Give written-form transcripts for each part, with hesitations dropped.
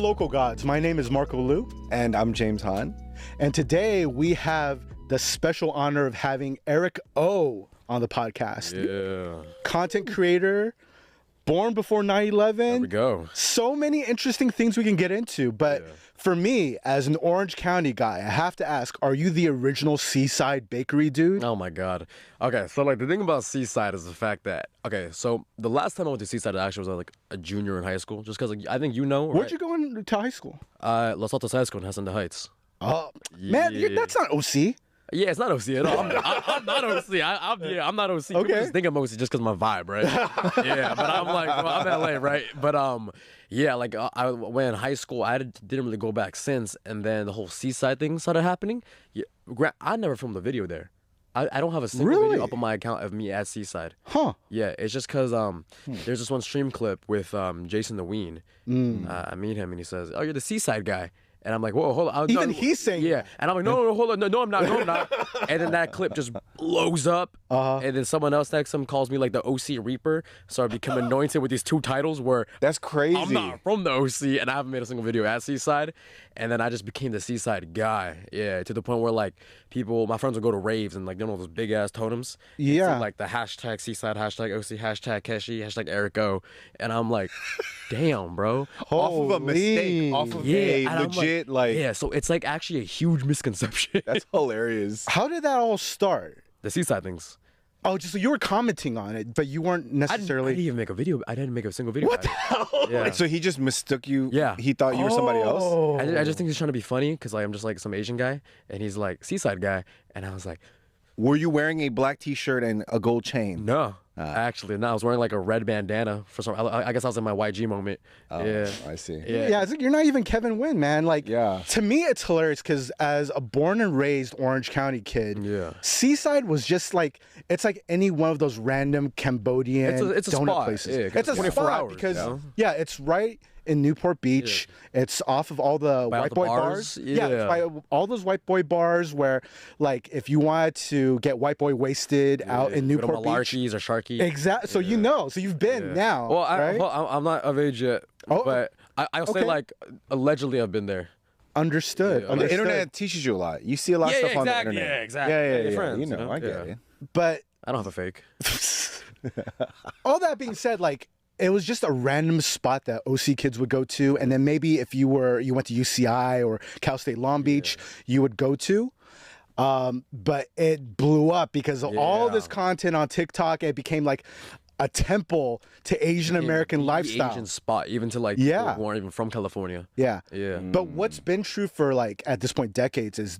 local gods. My name is Marco Liu. And I'm James Han. And today we have the special honor of having Eric O on the podcast. Yeah. Content creator, born before 9/11. There we go. So many interesting things we can get into. But for me, as an Orange County guy, I have to ask, are you the original Seaside Bakery dude? Oh my God. Okay, so like the thing about Seaside is the fact that, okay, so the last time I went to Seaside actually was like a junior in high school, just because like, I think you know. Where'd right? you go into high school? Los Angeles High School in Hacienda Heights. Oh, man, that's not OC. Yeah, it's not OC at all. I'm not OC. I'm not OC. People just think I'm OC just because of my vibe, right? Yeah, but I'm like, well, I'm LA, right? But yeah, like I went in high school. I didn't really go back since, and then the whole Seaside thing started happening. Yeah, I never filmed a video there. I don't have a single video up on my account of me at Seaside. Huh? Yeah, it's just because there's this one stream clip with JasonTheWeen. I meet him and he says, "Oh, you're the Seaside guy." And I'm like, whoa, hold on. Even he's saying yeah. And I'm like, no, hold on. No, I'm not. And then that clip just blows up. And then someone else next to him calls me like the OC Reaper. So I become anointed with these two titles where that's crazy. I'm not from the OC and I haven't made a single video at Seaside. And then I just became the Seaside guy. Yeah, to the point where like my friends would go to raves and like, you know, those big ass totems. Yeah. Like the hashtag Seaside, hashtag OC, hashtag Keshi, hashtag Erico. And I'm like, damn, bro. Off of a mistake. Off of a legit like. Yeah, so it's like actually a huge misconception. That's hilarious. How did that all start? The Seaside things. Oh, just so you were commenting on it, but you weren't necessarily. I didn't even make a video. I didn't make a single video. What the hell? Yeah. Like, so he just mistook you. Yeah. He thought you were somebody else. I just think he's trying to be funny because like I'm just like some Asian guy, and he's like Seaside guy, and I was like, were you wearing a black T-shirt and a gold chain? no. Actually, no. I was wearing like a red bandana for some. I guess I was in my YG moment. Oh, yeah, I see. Yeah, it's like you're not even Kevin Wynn, man. Like, yeah. To me, it's hilarious because as a born and raised Orange County kid, Seaside was just like it's like any one of those random Cambodian it's a donut spot. places. Yeah, it's a 24 spot hours, because yeah. it's right in Newport Beach. It's off of all the By all white the boy bars? bars. Yeah. It's by all those white boy bars where, like, if you wanted to get white boy wasted out in Newport Beach, Malarkeys or Sharky. exactly. So you know, so you've been now. Well, right? I'm not of age yet, but I'll say like allegedly I've been there. Understood. Yeah. The Understood. internet teaches you a lot. You see a lot of stuff on the internet. Yeah, exactly. Yeah. Friends, you know, I get it. But I don't have a fake. all that being said, like, it was just a random spot that OC kids would go to, and then maybe if you went to UCI or Cal State Long Beach, you would go to. But it blew up because of all this content on TikTok. It became like a temple to Asian American lifestyle. Asian spot, even to like people who aren't even from California. Yeah. Yeah. But what's been true for like at this point decades is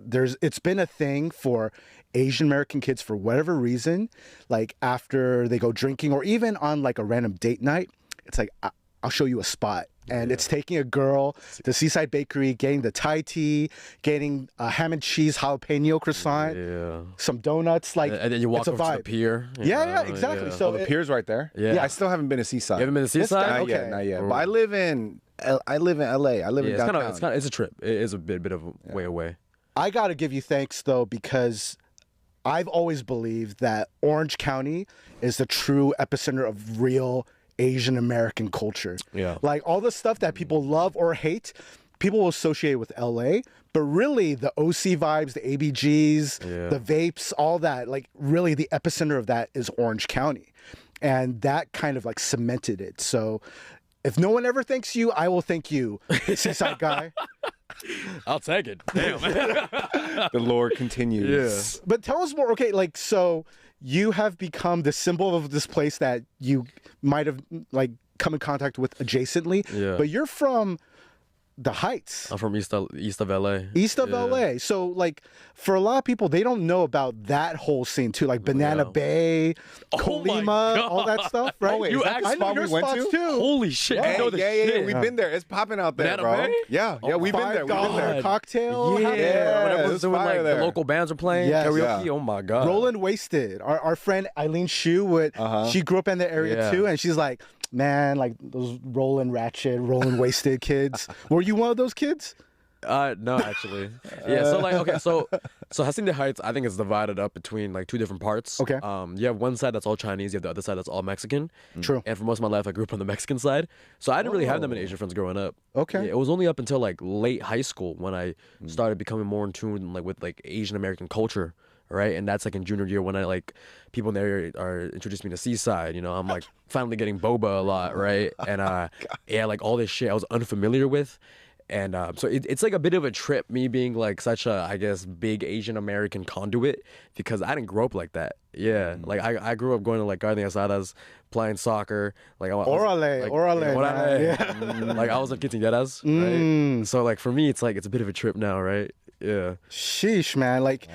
it's been a thing for Asian American kids for whatever reason, like after they go drinking or even on like a random date night, it's like I'll show you a spot. And it's taking a girl to Seaside Bakery, getting the Thai tea, getting a ham and cheese jalapeno croissant, some donuts, like, and then you walk it's a over vibe. to the pier. Yeah, exactly. Yeah. So The pier's right there. Yeah. I still haven't been to Seaside. You haven't been to Seaside? Not yet. But I live in LA. I live in downtown. It's a trip. It is a bit of a way away. I got to give you thanks, though, because I've always believed that Orange County is the true epicenter of real Asian American culture. Yeah. Like all the stuff that people love or hate, people will associate with LA, but really the OC vibes, the ABGs, the vapes, all that, like really the epicenter of that is Orange County. And that kind of like cemented it. So if no one ever thanks you, I will thank you, Seaside guy. I'll take it. Damn. The lore continues. Yeah. But tell us more. Okay, like, so you have become the symbol of this place that you might have like come in contact with adjacently. Yeah. But you're from the Heights. I'm from east of LA. East of LA. So like for a lot of people, they don't know about that whole scene too, like Banana Bay, Colima, all that stuff, right? Oh, wait, You is that the I know spot your we went spots to? too. Holy shit. Hey, I know the shit. We've been there. It's popping out there, Banana bro. Bay? Yeah, we've been there. We've been there. Cocktail. Yeah, happening. whenever it's was doing fire like there. the local bands were playing Yes. karaoke. Yeah. Oh my god. Roland Wasted. Our friend Eileen Shu would she grew up in the area too, and she's like, man, like those Roland Ratchet, Roland Wasted kids. Were you one of those kids? No, actually. Yeah, so like, okay, so Hacienda Heights, I think it's divided up between like two different parts. Okay. You have one side that's all Chinese, you have the other side that's all Mexican. True. And for most of my life, I grew up on the Mexican side, so I didn't really have that many Asian friends growing up. Okay. Yeah, it was only up until like late high school when I started becoming more in tune like with like Asian American culture. Right, and that's like in junior year when I like people in the area are introducing me to Seaside. You know, I'm like finally getting boba a lot, right? And yeah, like all this shit I was unfamiliar with, and so it's like a bit of a trip, me being like such a, I guess, big Asian American conduit because I didn't grow up like that. Yeah, like I grew up going to like Garden Asadas, playing soccer, like Orale, man. Yeah. Like I was at quinceañeras, right? So like for me, it's like it's a bit of a trip now, right? Yeah. Sheesh, man. Like.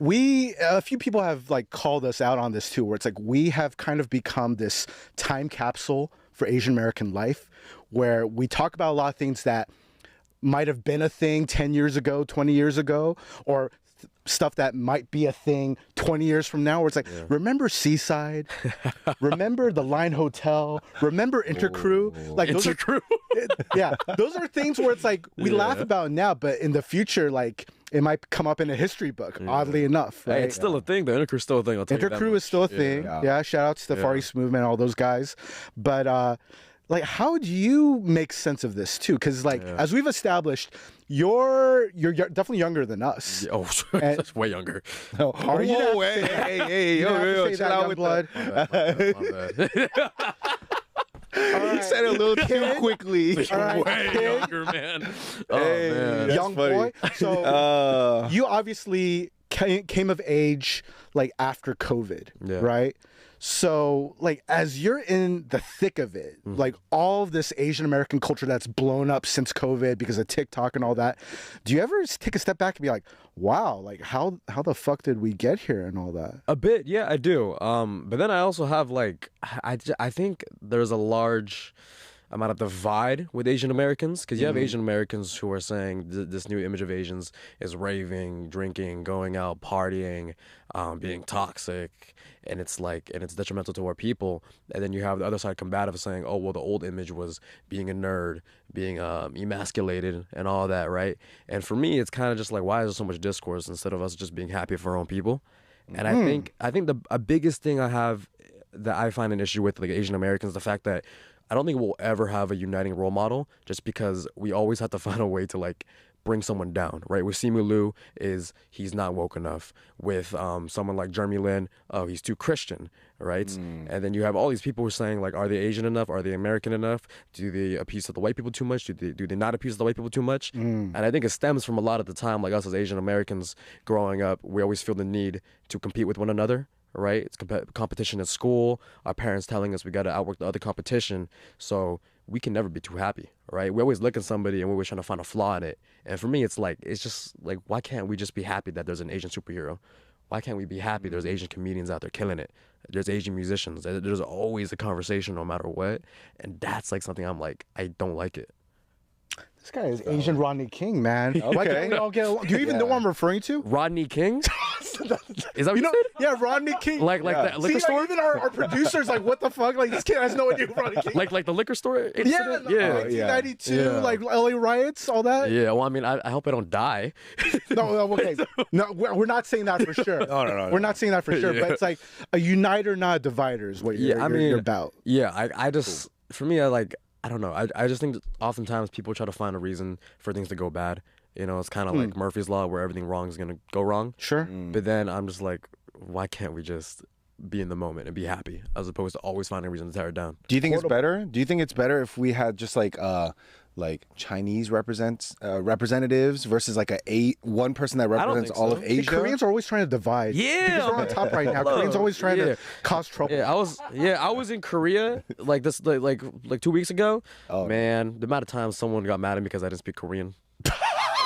A few people have like called us out on this too, where it's like we have kind of become this time capsule for Asian American life, where we talk about a lot of things that might have been a thing 10 years ago, 20 years ago, or stuff that might be a thing 20 years from now, where it's like, remember Seaside? Remember the Line Hotel? Remember Intercrew? Like Intercrew? Yeah, those are things where it's like we laugh about now, but in the future, like it might come up in a history book, oddly enough. Right? Hey, it's still a thing, though. Intercrew's still a thing. I'll tell you that Intercrew much. is still a thing. Yeah, shout out to the Far East Movement, all those guys. But like, how do you make sense of this too? Because like, as we've established, you're definitely younger than us. Oh, that's way younger. Are you? Whoa, hey, yo, chill out with blood. My bad. You said it a little too quickly. Way younger, man. Oh, man. Young boy. So you obviously came of age like after COVID, right? So like as you're in the thick of it, like all of this Asian American culture that's blown up since COVID because of TikTok and all that, do you ever take a step back and be like, wow, like how the fuck did we get here and all that? A bit, yeah, I do. But then I also have like, I think there's a large amount of divide with Asian Americans, because you have Asian Americans who are saying this new image of Asians is raving, drinking, going out, partying, being toxic, and it's like, and it's detrimental to our people. And then you have the other side combative saying, oh well, the old image was being a nerd, being emasculated and all that, right? And for me, it's kind of just like, why is there so much discourse instead of us just being happy for our own people? And I think the biggest thing I have that I find an issue with like Asian Americans, the fact that I don't think we'll ever have a uniting role model, just because we always have to find a way to like bring someone down, right? With Simu Liu, he's not woke enough. With someone like Jeremy Lin, oh, he's too Christian, right? And then you have all these people who are saying like, are they Asian enough? Are they American enough? Do they appease to the white people too much? Do they not appease to the white people too much? And I think it stems from a lot of the time, like us as Asian Americans growing up, we always feel the need to compete with one another. Right? It's competition at school. Our parents telling us we got to outwork the other competition. So we can never be too happy, right? We always look at somebody and we're always trying to find a flaw in it. And for me, it's just like, why can't we just be happy that there's an Asian superhero? Why can't we be happy there's Asian comedians out there killing it? There's Asian musicians. There's always a conversation no matter what. And that's like something I'm like, I don't like it. This guy is Asian Rodney King, man. Why can't we all get along? Do you even know what I'm referring to? Rodney King? Is that what you said? Yeah, Rodney King. Like that liquor store? Like, even our producers, like, what the fuck? Like, this kid has no idea who Rodney King. Like the liquor store incident? Yeah, 1992, like LA riots, all that. Yeah, well, I mean, I hope I don't die. No, okay. No, we're not saying that for sure. No. We're not saying that for sure, but it's like a uniter, not a divider is what you're about. Yeah, I just, for me, I don't know. I just think that oftentimes people try to find a reason for things to go bad. You know, it's kind of like Murphy's Law, where everything wrong is going to go wrong. Sure. But then I'm just like, why can't we just be in the moment and be happy, as opposed to always finding a reason to tear it down? Do you think it's better? Do you think it's better if we had just like Chinese representatives versus like one person that represents all of Asia? Koreans are always trying to divide. Yeah, because we're on top right now. Koreans are always trying to cause trouble. Yeah, I was in Korea like 2 weeks ago. Oh man, the amount of times someone got mad at me because I didn't speak Korean.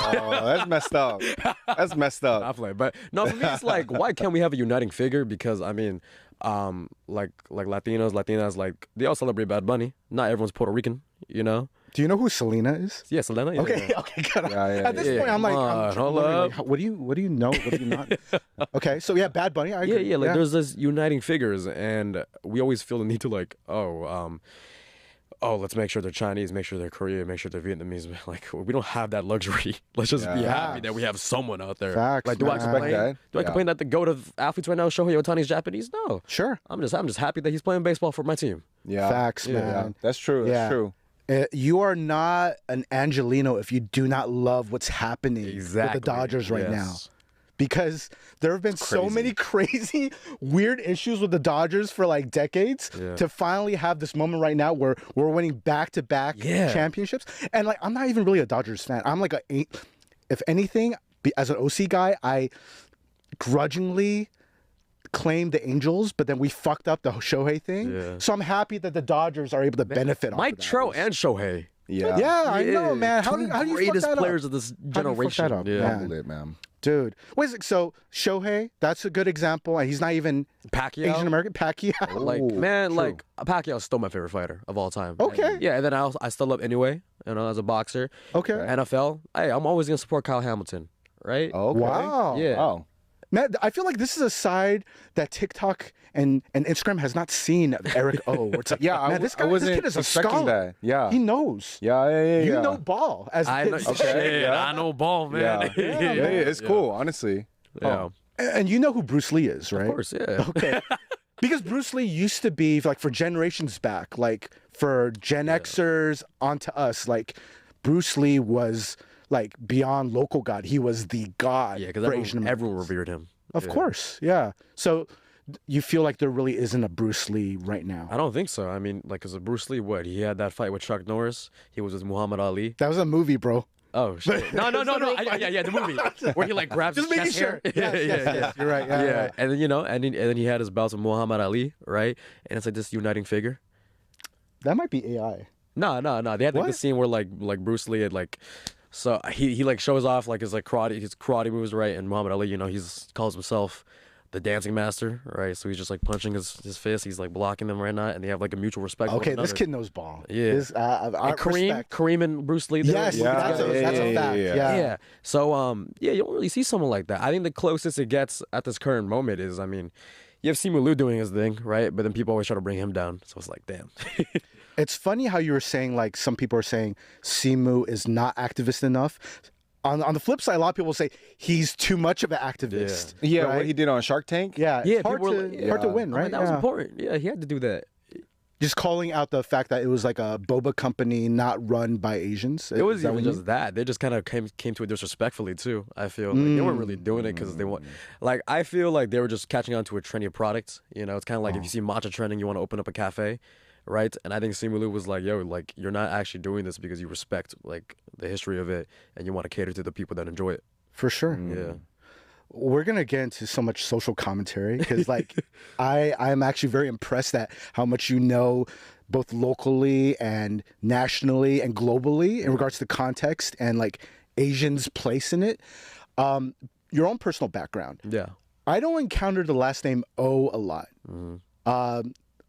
Oh, that's messed up. That's messed up. I play, but no, for me it's like, why can't we have a uniting figure? Because I mean, like Latinos, Latinas, like they all celebrate Bad Bunny. Not everyone's Puerto Rican, you know. Do you know who Selena is? Yeah, Selena. Yeah, okay, good. At this point, I'm like, what do you know? What do you not? Okay, so yeah, Bad Bunny. I agree. Yeah, like there's this uniting figures, and we always feel the need to like, oh, let's make sure they're Chinese, make sure they're Korean, make sure they're Vietnamese. Like, we don't have that luxury. Let's just be happy that we have someone out there. Facts, like, do I complain? Do I complain that the GOAT athletes right now, Shohei Ohtani's Japanese? No. Sure. I'm just happy that he's playing baseball for my team. Yeah. Facts, man. Yeah. That's true. That's true. You are not an Angelino if you do not love what's happening with the Dodgers right now. Because there have been so many crazy, weird issues with the Dodgers for like decades. To finally have this moment right now where we're winning back-to-back championships. And like, I'm not even really a Dodgers fan. I'm like if anything, as an OC guy, I grudgingly claimed the Angels, but then we fucked up the Shohei thing. So I'm happy that the Dodgers are able to benefit off of that. Mike Trout and Shohei. Yeah, I know, man. How do you fuck that up? Greatest players of this generation. Man. Dude, so Shohei, that's a good example, and he's not even Pacquiao, Asian American. Pacquiao, like like Pacquiao's still my favorite fighter of all time. Okay, and then I still love anyway, as a boxer. Okay, NFL, hey, I'm always gonna support Kyle Hamilton, right? Okay. Wow, yeah. Wow. Man, I feel like this is a side that TikTok and Instagram has not seen of Eric O. Where it's like, man, this kid is a scholar. That. Yeah, he knows. Yeah. You know ball as I know, I know ball, man. Yeah, it's cool, honestly. Yeah, and you know who Bruce Lee is, right? Of course, yeah. Okay. Because Bruce Lee used to be like for generations back, like for Gen Xers onto us, like Bruce Lee was like beyond local god. He was the god for Asian Americans. Everyone revered him. Of course, yeah. So you feel like there really isn't a Bruce Lee right now? I don't think so. I mean, like, because Bruce Lee, what? He had that fight with Chuck Norris. He was with Muhammad Ali. That was a movie, bro. Oh, shit. No. Yeah, the movie. Where he, like, grabs his chest hair. Yes. You're right. Yeah. And then, and then he had his bouts with Muhammad Ali, right? And it's like this uniting figure. That might be AI. No. They had like the scene where, like Bruce Lee had, like... So he like shows off like his karate moves, right? And Muhammad Ali, he's calls himself the dancing master, right? So he's just like punching his fist, he's like blocking them right now, and they have like a mutual respect. Okay, this kid knows ball. Yeah, Kareem and Bruce Lee. Yes, that's a fact. Yeah. So you don't really see someone like that. I think the closest it gets at this current moment is, I mean, you have Simu Liu doing his thing, right? But then people always try to bring him down. So it's like, damn. It's funny how you were saying, like, some people are saying Simu is not activist enough. On the flip side, a lot of people say he's too much of an activist. Yeah, right? What he did on Shark Tank. Yeah, it's hard to win, right? That was important. Yeah, he had to do that. Just calling out the fact that it was like a boba company not run by Asians. It was even just that. They just kind of came to it disrespectfully too. I feel like they weren't really doing it because they want. Like, I feel like they were just catching on to a trendy product. It's kind of like if you see matcha trending, you want to open up a cafe, right? And I think Simu Liu was like, yo, like, you're not actually doing this because you respect like the history of it and you want to cater to the people that enjoy it. For sure. Yeah. We're gonna get into so much social commentary because, like, I'm actually very impressed at how much you know, both locally and nationally and globally, in regards to context and like Asians' place in it. Your own personal background. Yeah. I don't encounter the last name O a lot.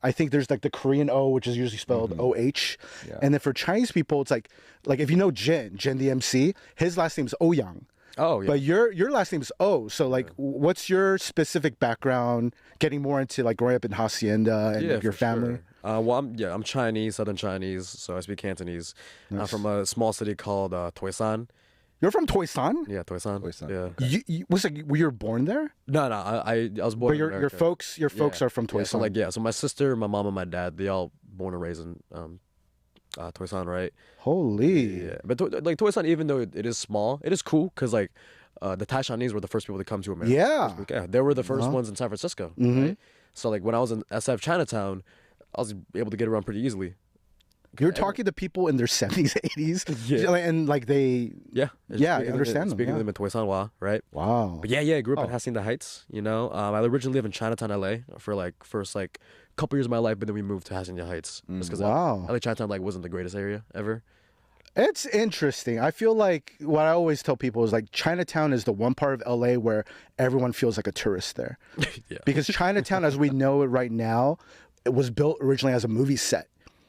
I think there's like the Korean O, which is usually spelled O-H. Yeah. And then for Chinese people, it's like if you know Jin the MC, his last name is O-Yang. Oh, yeah. But your last name is O. So, like, what's your specific background getting more into, like, growing up in Hacienda and your family? Sure. Well, I'm Chinese, Southern Chinese, so I speak Cantonese. Nice. I'm from a small city called Toyson. You're from Toyson? Yeah, Toyson. Yeah. Okay. Were you born there? No, I was born in America. Your folks are from Toyson. Yeah, so my sister, my mom, and my dad, they all born and raised in Toyson, right? Holy. Yeah, but like Toyson, even though it is small, it is cool because like the Taishanese were the first people to come to America. Yeah, they were the first ones in San Francisco. Right? So like when I was in SF Chinatown, I was able to get around pretty easily. You're talking to people in their 70s, 80s, and like they, I understand them. Speaking to them in Toyson, right? Wow. But I grew up in Hacienda Heights. I originally lived in Chinatown, LA, for like first like couple years of my life, but then we moved to Hacienda Heights just because LA Chinatown like wasn't the greatest area ever. It's interesting. I feel like what I always tell people is like Chinatown is the one part of LA where everyone feels like a tourist there. Because Chinatown, as we know it right now, it was built originally as a movie set.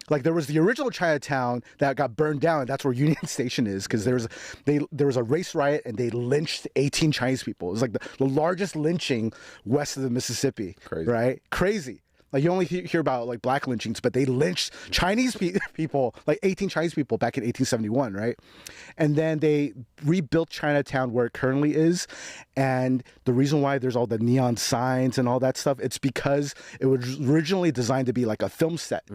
Like there was the original Chinatown that got burned down. That's where Union Station is because there was a race riot and they lynched 18 Chinese people. It was like the largest lynching west of the Mississippi. Crazy. Right? Crazy. Like, you only hear about like black lynchings, but they lynched Chinese people, like 18 Chinese people back in 1871, right? And then they rebuilt Chinatown where it currently is. And the reason why there's all the neon signs and all that stuff, it's because it was originally designed to be like a film set.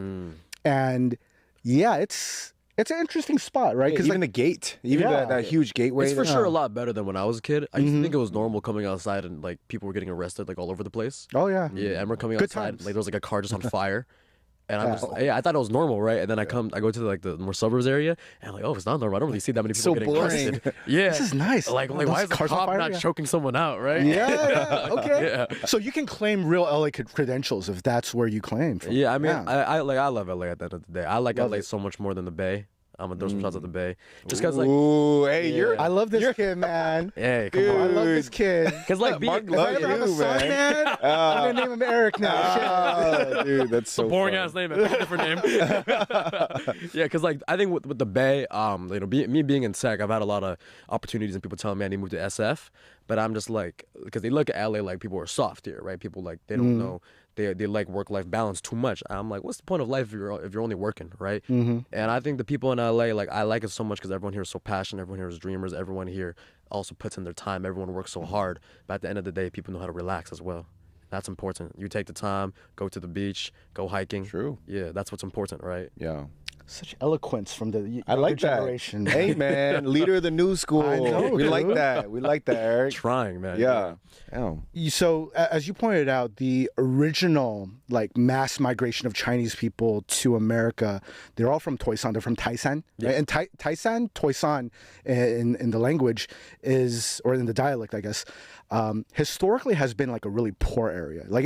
And yeah, it's an interesting spot, right? Because even the gate, even that huge gateway. It's for sure a lot better than when I was a kid. I used to think it was normal coming outside and like people were getting arrested like all over the place. Oh yeah. Yeah, and we're coming Good outside, times. like there was like a car just on fire. And I'm just, I thought it was normal, right? And then I go to like the more suburbs area, and I'm like, oh, it's not normal. I don't really see that many people getting arrested. Yeah, this is nice. Like why is the cop not choking someone out, right? Yeah, okay. Yeah. So you can claim real LA credentials if that's where you claim from. Yeah, I mean, I love LA at the end of the day. I like LA so much more than the Bay. I'm gonna throw some shots at the Bay, just cause like, ooh, hey, I love this kid, man. Hey, come on, I love this kid. Cause like, Mark If I ever have a son, man, I'm gonna name him Eric now. Dude, that's so boring fun. ass name, a different name. Yeah, cause like I think with the Bay, me being in tech, I've had a lot of opportunities and people telling me I need to move to SF, but I'm just like, because they look at LA like people are soft here, right? People like they don't know. They like work-life balance too much. I'm like, what's the point of life if you're only working, right? And I think the people in LA, like, I like it so much because everyone here is so passionate. Everyone here is dreamers. Everyone here also puts in their time. Everyone works so hard. But at the end of the day, people know how to relax as well. That's important. You take the time, go to the beach, go hiking. True. Yeah, that's what's important, right? Yeah. Such eloquence from the I like that. generation. Hey, man, leader of the new school. I know, we dude. like that. We like that, Eric. Trying, man. Yeah. So, as you pointed out, the original like mass migration of Chinese people to America, they're all from Toyson. They're from Toyson, right? And Toyson, in the language is, or in the dialect, I guess, historically has been like a really poor area. Like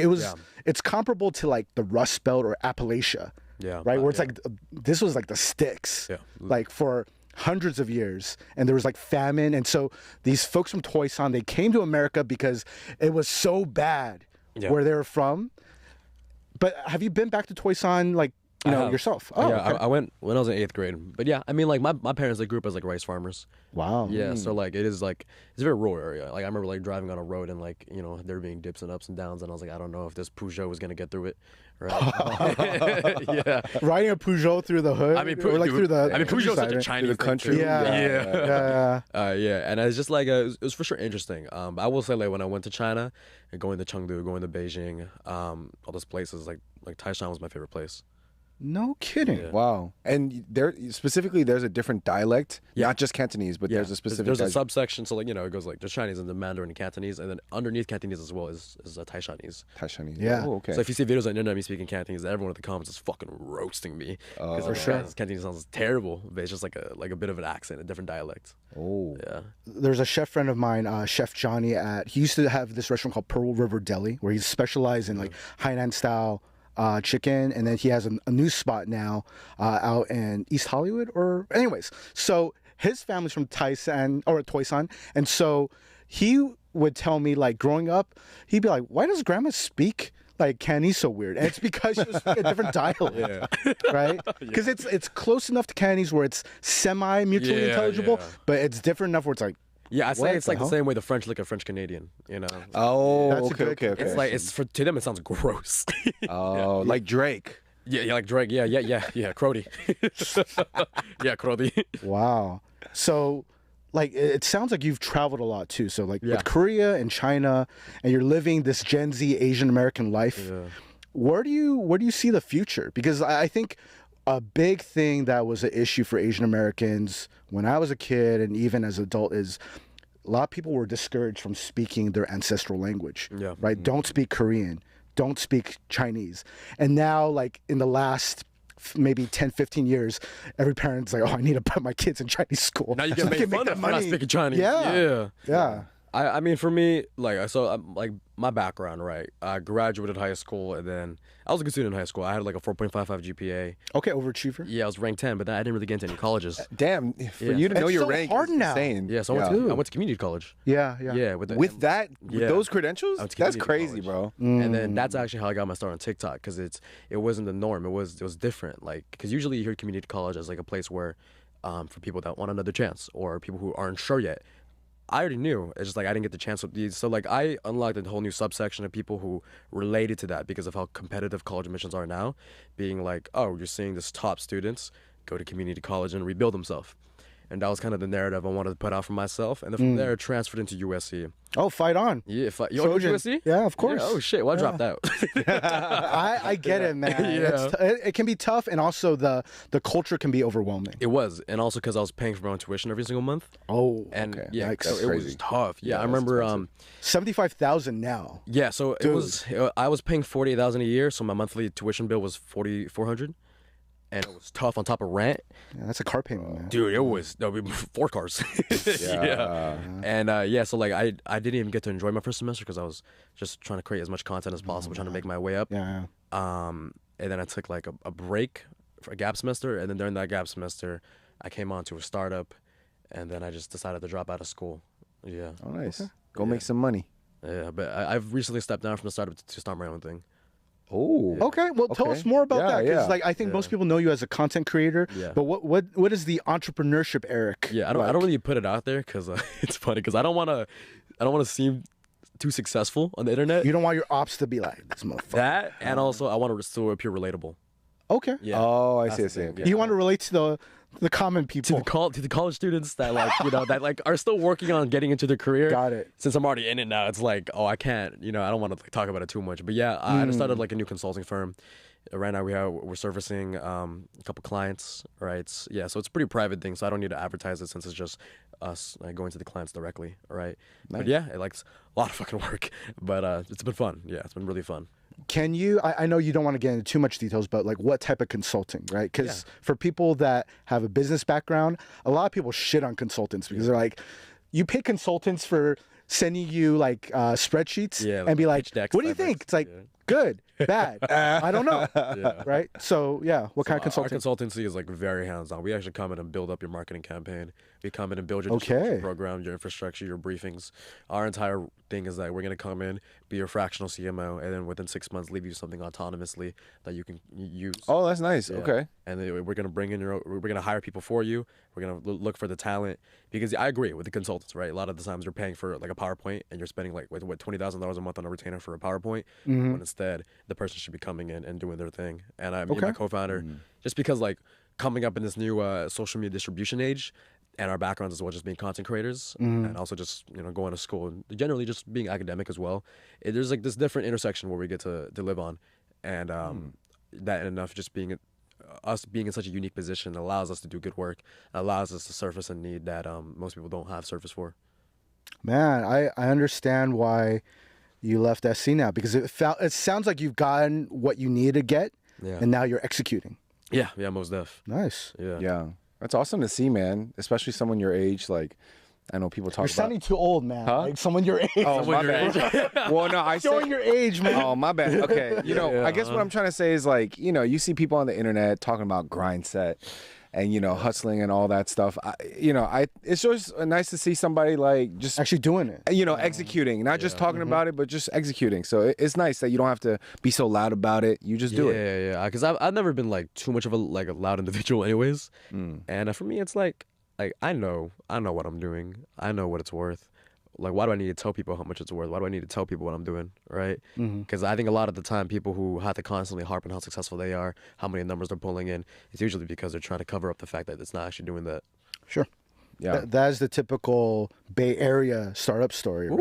it's comparable to like the Rust Belt or Appalachia. Yeah. Right. Where it's like this was like the sticks. Yeah. Like for hundreds of years, and there was like famine, and so these folks from Toyson, they came to America because it was so bad where they were from. But have you been back to Toyson, like yourself? Oh, yeah, okay. I went when I was in 8th grade. But yeah, I mean, like my parents, they grew up as like rice farmers. Wow. Yeah, so like it is like it's a very rural area. Like I remember like driving on a road and like there being dips and ups and downs, and I was like, I don't know if this Peugeot was gonna get through it, right? Yeah. Riding a Peugeot through the hood, or like through the. I mean, Peugeot's such a Chinese country. Yeah. And it's just like it was for sure interesting. I will say like when I went to China, and going to Chengdu, going to Beijing, all those places like Taishan was my favorite place. No kidding. Yeah. Wow. And there's a different dialect, not just Cantonese, but there's a specific. There's a subsection, so like it goes like there's Chinese and the Mandarin and Cantonese, and then underneath Cantonese as well is Taishanese. Taishanese. Yeah. Oh, okay. So if you see videos on the internet me speaking Cantonese, everyone in the comments is fucking roasting me because For sure. Cantonese sounds terrible, but it's just like a bit of an accent, a different dialect. Oh. Yeah. There's a chef friend of mine, Chef Johnny, he used to have this restaurant called Pearl River Deli, where he's specialized in like Hainan style chicken, and then he has a new spot now out in East Hollywood, or anyways. So his family's from Toyson, and so he would tell me like growing up, he'd be like, "Why does Grandma speak like Cantonese so weird?" And it's because she was speaking a different dialect, right? Because it's close enough to Cantonese where it's semi mutually intelligible, but it's different enough where it's like. Yeah, I say it's like the same way the French look at French Canadian, Oh, That's okay. It's like to them it sounds gross. Oh, like Drake. Yeah, like Drake. Yeah, Crody. Yeah, Crody. Wow. So, like, it sounds like you've traveled a lot too. So, like, with Korea and China, and you're living this Gen Z Asian American life. Yeah. Where do you see the future? Because I think a big thing that was an issue for Asian Americans when I was a kid and even as an adult is a lot of people were discouraged from speaking their ancestral language. Yeah. Right? Mm-hmm. Don't speak Korean. Don't speak Chinese. And now, like, in the last maybe 10, 15 years, every parent's like, oh, I need to put my kids in Chinese school. Now you get made fun of for not speaking Chinese. Yeah. I mean, for me, like, like my background, right? I graduated high school, and then I was a good student in high school. I had like a 4.55 GPA. Okay, overachiever. Yeah, I was ranked 10, but then I didn't really get into any colleges. Damn, for you to know your rank is insane. Yeah, so I went to community college. Yeah. With those credentials, that's crazy, bro. And then that's actually how I got my start on TikTok, because it wasn't the norm. It was different. Like, because usually you hear community college as like a place where, for people that want another chance or people who aren't sure yet. I already knew. It's just like I didn't get the chance with these. So like I unlocked a whole new subsection of people who related to that because of how competitive college admissions are now. Being like, oh, you're seeing this top students go to community college and rebuild themselves. And that was kind of the narrative I wanted to put out for myself. And then from there, transferred into USC. Oh, fight on. Yeah, you want to go to USC? Yeah, of course. Yeah, oh, shit. Well, I dropped out. I get it, man. Yeah. It can be tough, and also the culture can be overwhelming. It was. And also because I was paying for my own tuition every single month. Oh, and okay. Yeah, Yikes. it was tough. Yeah, I remember. $75,000 now. Yeah, so it was. I was paying $48,000 a year, so my monthly tuition bill was $4,400. And it was tough on top of rent. Yeah, that's a car payment, man. Dude, it was 4 cars. Yeah. And so like I didn't even get to enjoy my first semester because I was just trying to create as much content as possible, trying to make my way up. Yeah. And then I took like a break for a gap semester, and then during that gap semester, I came on to a startup, and then I just decided to drop out of school. Yeah. Oh, nice. Okay. Go make some money. Yeah, but I've recently stepped down from the startup to start my own thing. Oh. Okay. Well, tell us more about that, because like I think most people know you as a content creator. Yeah. But what is the entrepreneurship, Eric? Yeah, I don't really put it out there because it's funny because I don't want to seem too successful on the internet. You don't want your ops to be like this motherfucker. That, and also I want to still appear relatable. Okay. Yeah. Oh, I see. Yeah. You want to relate to the common people. To the college students that like that like are still working on getting into their career. Got it. Since I'm already in it now, it's like, oh, I can't, I don't want to like, talk about it too much. But yeah, I just started like a new consulting firm. Right now we're servicing a couple clients, right? So it's a pretty private thing, so I don't need to advertise it since it's just us going to the clients directly, right? Nice. But yeah, it's a lot of fucking work, but it's been fun. Yeah, it's been really fun. Can you, I know you don't want to get into too much details, but like what type of consulting, right? Because for people that have a business background, a lot of people shit on consultants because they're like, you pay consultants for sending you like spreadsheets and be like, what do you think? It's like, good, bad, I don't know, right? So what kind of consulting? Our consultancy is like very hands-on. We actually come in and build up your marketing campaign. We come in and build your distribution program, your infrastructure, your briefings. Our entire thing is that we're going to come in, be your fractional CMO, and then within 6 months leave you something autonomously that you can use. Oh, that's nice. Okay. And then we're going to bring in we're going to hire people for you. We're going to look for the talent, because I agree with the consultants, right? A lot of the times you're paying for like a PowerPoint and you're spending like $20,000 a month on a retainer for a PowerPoint, when instead the person should be coming in and doing their thing. And me and my co-founder, just because like coming up in this new social media distribution age, and our backgrounds as well, just being content creators, and also just going to school and generally just being academic as well. There's like this different intersection where we get to live on, and that enough just being us being in such a unique position allows us to do good work, allows us to surface a need that most people don't have surface for. Man, I understand why you left SC now, because it sounds like you've gotten what you need to get, and now you're executing. Yeah, most def. Nice. Yeah. That's awesome to see, man. Especially someone your age. Like, I know people talk You're sounding too old, man. Huh? Like someone your age. Oh, my bad. Well, no, Showing your age, man. Oh, my bad. Okay. I guess what I'm trying to say is like, you see people on the internet talking about grind set and, hustling and all that stuff. It's just nice to see somebody like just actually doing it. Executing, not just talking about it, but just executing. So it's nice that you don't have to be so loud about it. You just do it. Yeah. Because I've never been like too much of a loud individual, anyways. And for me, it's like I know what I'm doing. I know what it's worth. Like, why do I need to tell people how much it's worth? Why do I need to tell people what I'm doing, right? Because I think a lot of the time people who have to constantly harp on how successful they are, how many numbers they're pulling in, it's usually because they're trying to cover up the fact that it's not actually doing that. Sure. Yeah. That is the typical Bay Area startup story, right?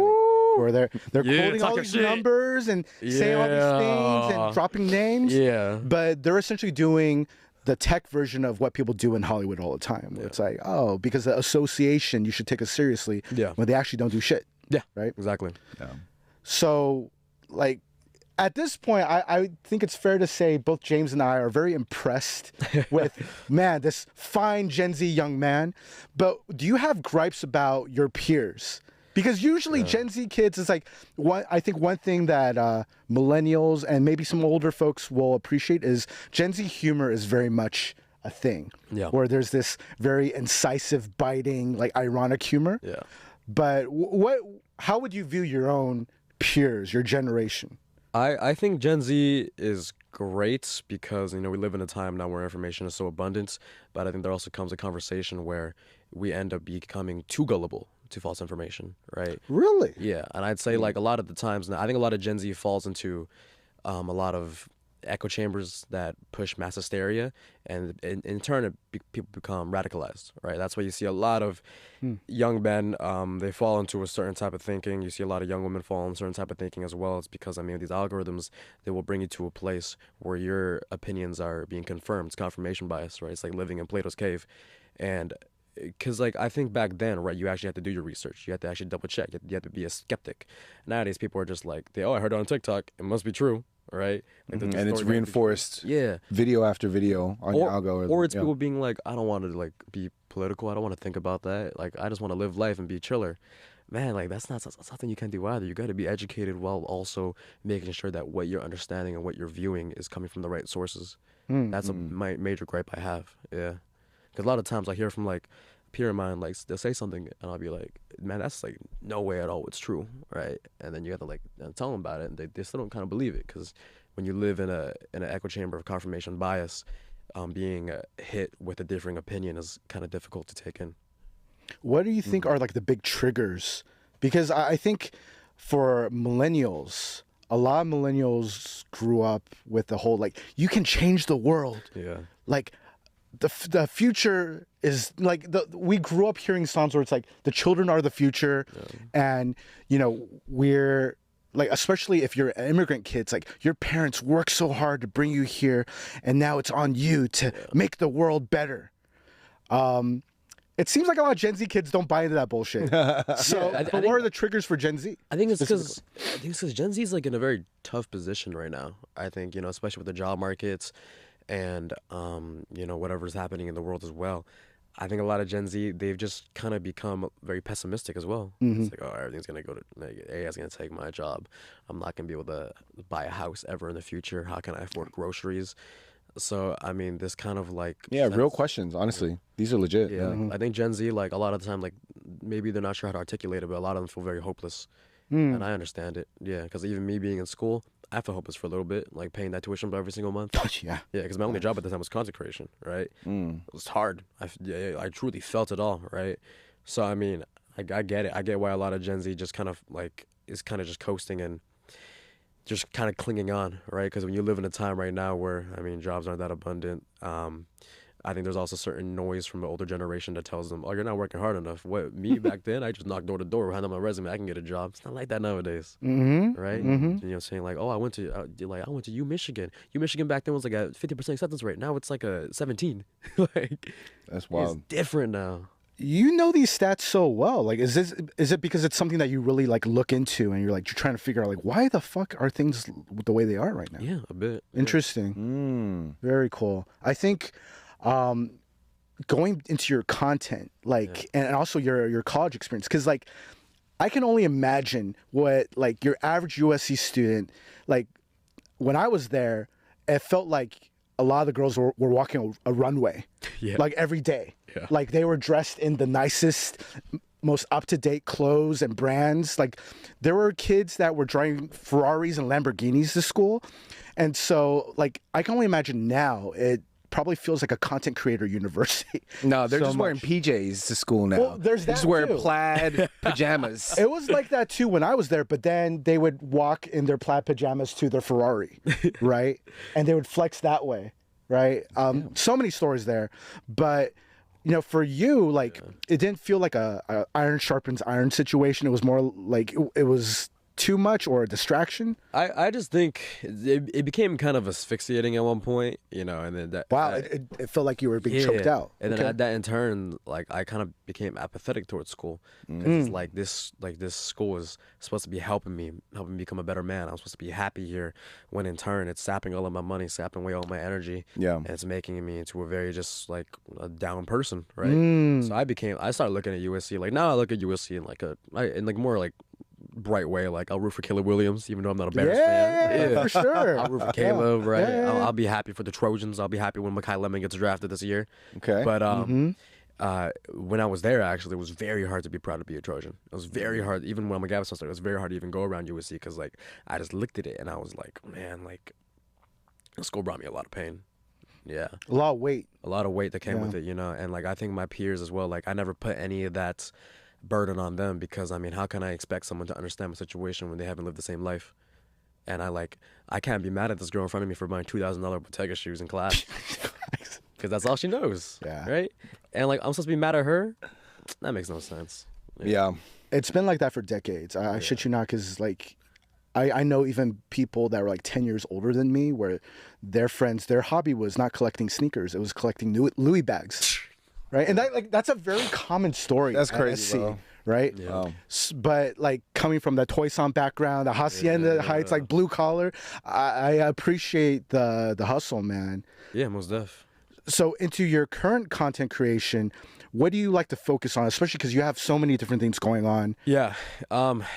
Where they're quoting all these numbers and saying all these things and dropping names. Yeah. But they're essentially doing the tech version of what people do in Hollywood all the time. Where it's like, oh, because the association, you should take us seriously when they actually don't do shit. Yeah. Right? Exactly. Yeah. So, like, at this point, I think it's fair to say both James and I are very impressed with, man, this fine Gen Z young man. But do you have gripes about your peers? Because usually Gen Z kids is like, I think one thing that millennials and maybe some older folks will appreciate is Gen Z humor is very much a thing. Yeah. Where there's this very incisive, biting, like ironic humor. Yeah. But how would you view your own peers, your generation? I think Gen Z is great because, we live in a time now where information is so abundant, but I think there also comes a conversation where we end up becoming too gullible to false information, right? Really? Yeah, and I'd say like a lot of the times now, I think a lot of Gen Z falls into a lot of echo chambers that push mass hysteria, and in turn, people become radicalized, right? That's why you see a lot of young men, they fall into a certain type of thinking. You see a lot of young women fall into a certain type of thinking as well. It's because, I mean, these algorithms, they will bring you to a place where your opinions are being confirmed. It's confirmation bias, right? It's like living in Plato's cave. And because, like, I think back then, right, you actually had to do your research. You had to actually double check. You had to be a skeptic. Nowadays, people are just like, oh, I heard it on TikTok. It must be true. Right, like and it's reinforced. Video after video on your algorithm. Or it's people being like, I don't want to like be political. I don't want to think about that. Like, I just want to live life and be chiller. Man, like that's not something you can do either. You got to be educated while also making sure that what you're understanding and what you're viewing is coming from the right sources. That's my major gripe I have. Yeah, because a lot of times I hear from like a peer of mine, like they'll say something and I'll be like, man, that's like no way at all it's true, right? And then you have to like tell them about it, and they still don't kind of believe it, because when you live in an echo chamber of confirmation bias, being hit with a differing opinion is kind of difficult to take in. What do you think are like the big triggers? Because I think for millennials, a lot of millennials grew up with the whole like, you can change the world. Yeah. Like the future is like we grew up hearing songs where it's like the children are the future, and you know, we're like, especially if you're immigrant kids, like your parents work so hard to bring you here, and now it's on you to make the world better. It seems like a lot of Gen Z kids don't buy into that bullshit. So, what are the triggers for Gen Z? I think it's because Gen Z is like in a very tough position right now. I think, you know, especially with the job markets and you know, whatever's happening in the world as well. I think a lot of Gen Z, they've just kind of become very pessimistic as well. It's like, oh, everything's gonna go to like, AI's gonna take my job. I'm not gonna be able to buy a house ever in the future. How can I afford groceries? So, I mean, this kind of like... Yeah, real questions, honestly. These are legit. Yeah, I think Gen Z, like, a lot of the time, like, maybe they're not sure how to articulate it, but a lot of them feel very hopeless. And I understand it. Yeah, because even me being in school, I felt hopeless for a little bit, like paying that tuition bill every single month. Yeah. Yeah, because my only job at the time was content creation, right? It was hard. I truly felt it all, right? So, I mean, I get it. I get why a lot of Gen Z just kind of, like, is kind of just coasting and just kind of clinging on, right? Because when you live in a time right now where, I mean, jobs aren't that abundant, I think there's also certain noise from the older generation that tells them, oh, you're not working hard enough. What, me back then, I just knocked door to door, hand out my resume, I can get a job. It's not like that nowadays, right? You know, saying like, oh, I went to U Michigan. U Michigan back then was like a 50% acceptance rate. Now it's like a 17. Like, that's wild. It's different now. You know these stats so well. Like, is it because it's something that you really like look into and you're trying to figure out like, why the fuck are things the way they are right now? Yeah, a bit. Interesting. Very cool. I think going into your content, like, and also your college experience, because like I can only imagine what like your average USC student, like when I was there, it felt like a lot of the girls were walking a runway, like every day. Yeah. Like they were dressed in the nicest, most up-to-date clothes and brands. Like there were kids that were driving Ferraris and Lamborghinis to school. And so like I can only imagine now it probably feels like a content creator university. No, they're just wearing PJs to school now. Well, there's that just wearing plaid pajamas. It was like that too when I was there, but then they would walk in their plaid pajamas to their Ferrari, right? And they would flex that way, right? So many stories there. But you know, for you, like, it didn't feel like a iron sharpens iron situation. It was more like it was too much or a distraction. I just think it became kind of asphyxiating at one point, you know, and then it felt like you were being choked out. And then that in turn, like, I kind of became apathetic towards school, because it's like this school is supposed to be helping me become a better man. I'm supposed to be happy here, when in turn it's sapping all of my money, sapping away all my energy. Yeah, and it's making me into a very just like a down person, right? So I started looking at USC. Like now I look at USC in like more like bright way. Like I'll root for Caleb Williams, even though I'm not a Bears fan. Yeah, for sure. I'll root for Caleb, right? I'll be happy for the Trojans. I'll be happy when Mekhi Lemon gets drafted this year. Okay. But when I was there, actually, it was very hard to be proud to be a Trojan. It was very hard, even when McGavin started. It was very hard to even go around USC, because like I just looked at it and I was like, man, like the school brought me a lot of pain. Yeah, a lot of weight that came with it, you know. And like I think my peers as well. Like I never put any of that burden on them, because I mean, how can I expect someone to understand my situation when they haven't lived the same life? And I can't be mad at this girl in front of me for buying $2,000 Bottega shoes in class, because that's all she knows, right? And like, I'm supposed to be mad at her? That makes no sense. Yeah. It's been like that for decades. I shit you not, because like, I know even people that were like 10 years older than me, where their friends, their hobby was not collecting sneakers, it was collecting Louis bags, right? And that's a very common story. That's crazy, bro. Right? Yeah. But like, coming from the Toyson background, the Hacienda Heights, like blue collar, I appreciate the hustle, man. Yeah, most def. So into your current content creation, what do you like to focus on, especially because you have so many different things going on? Yeah.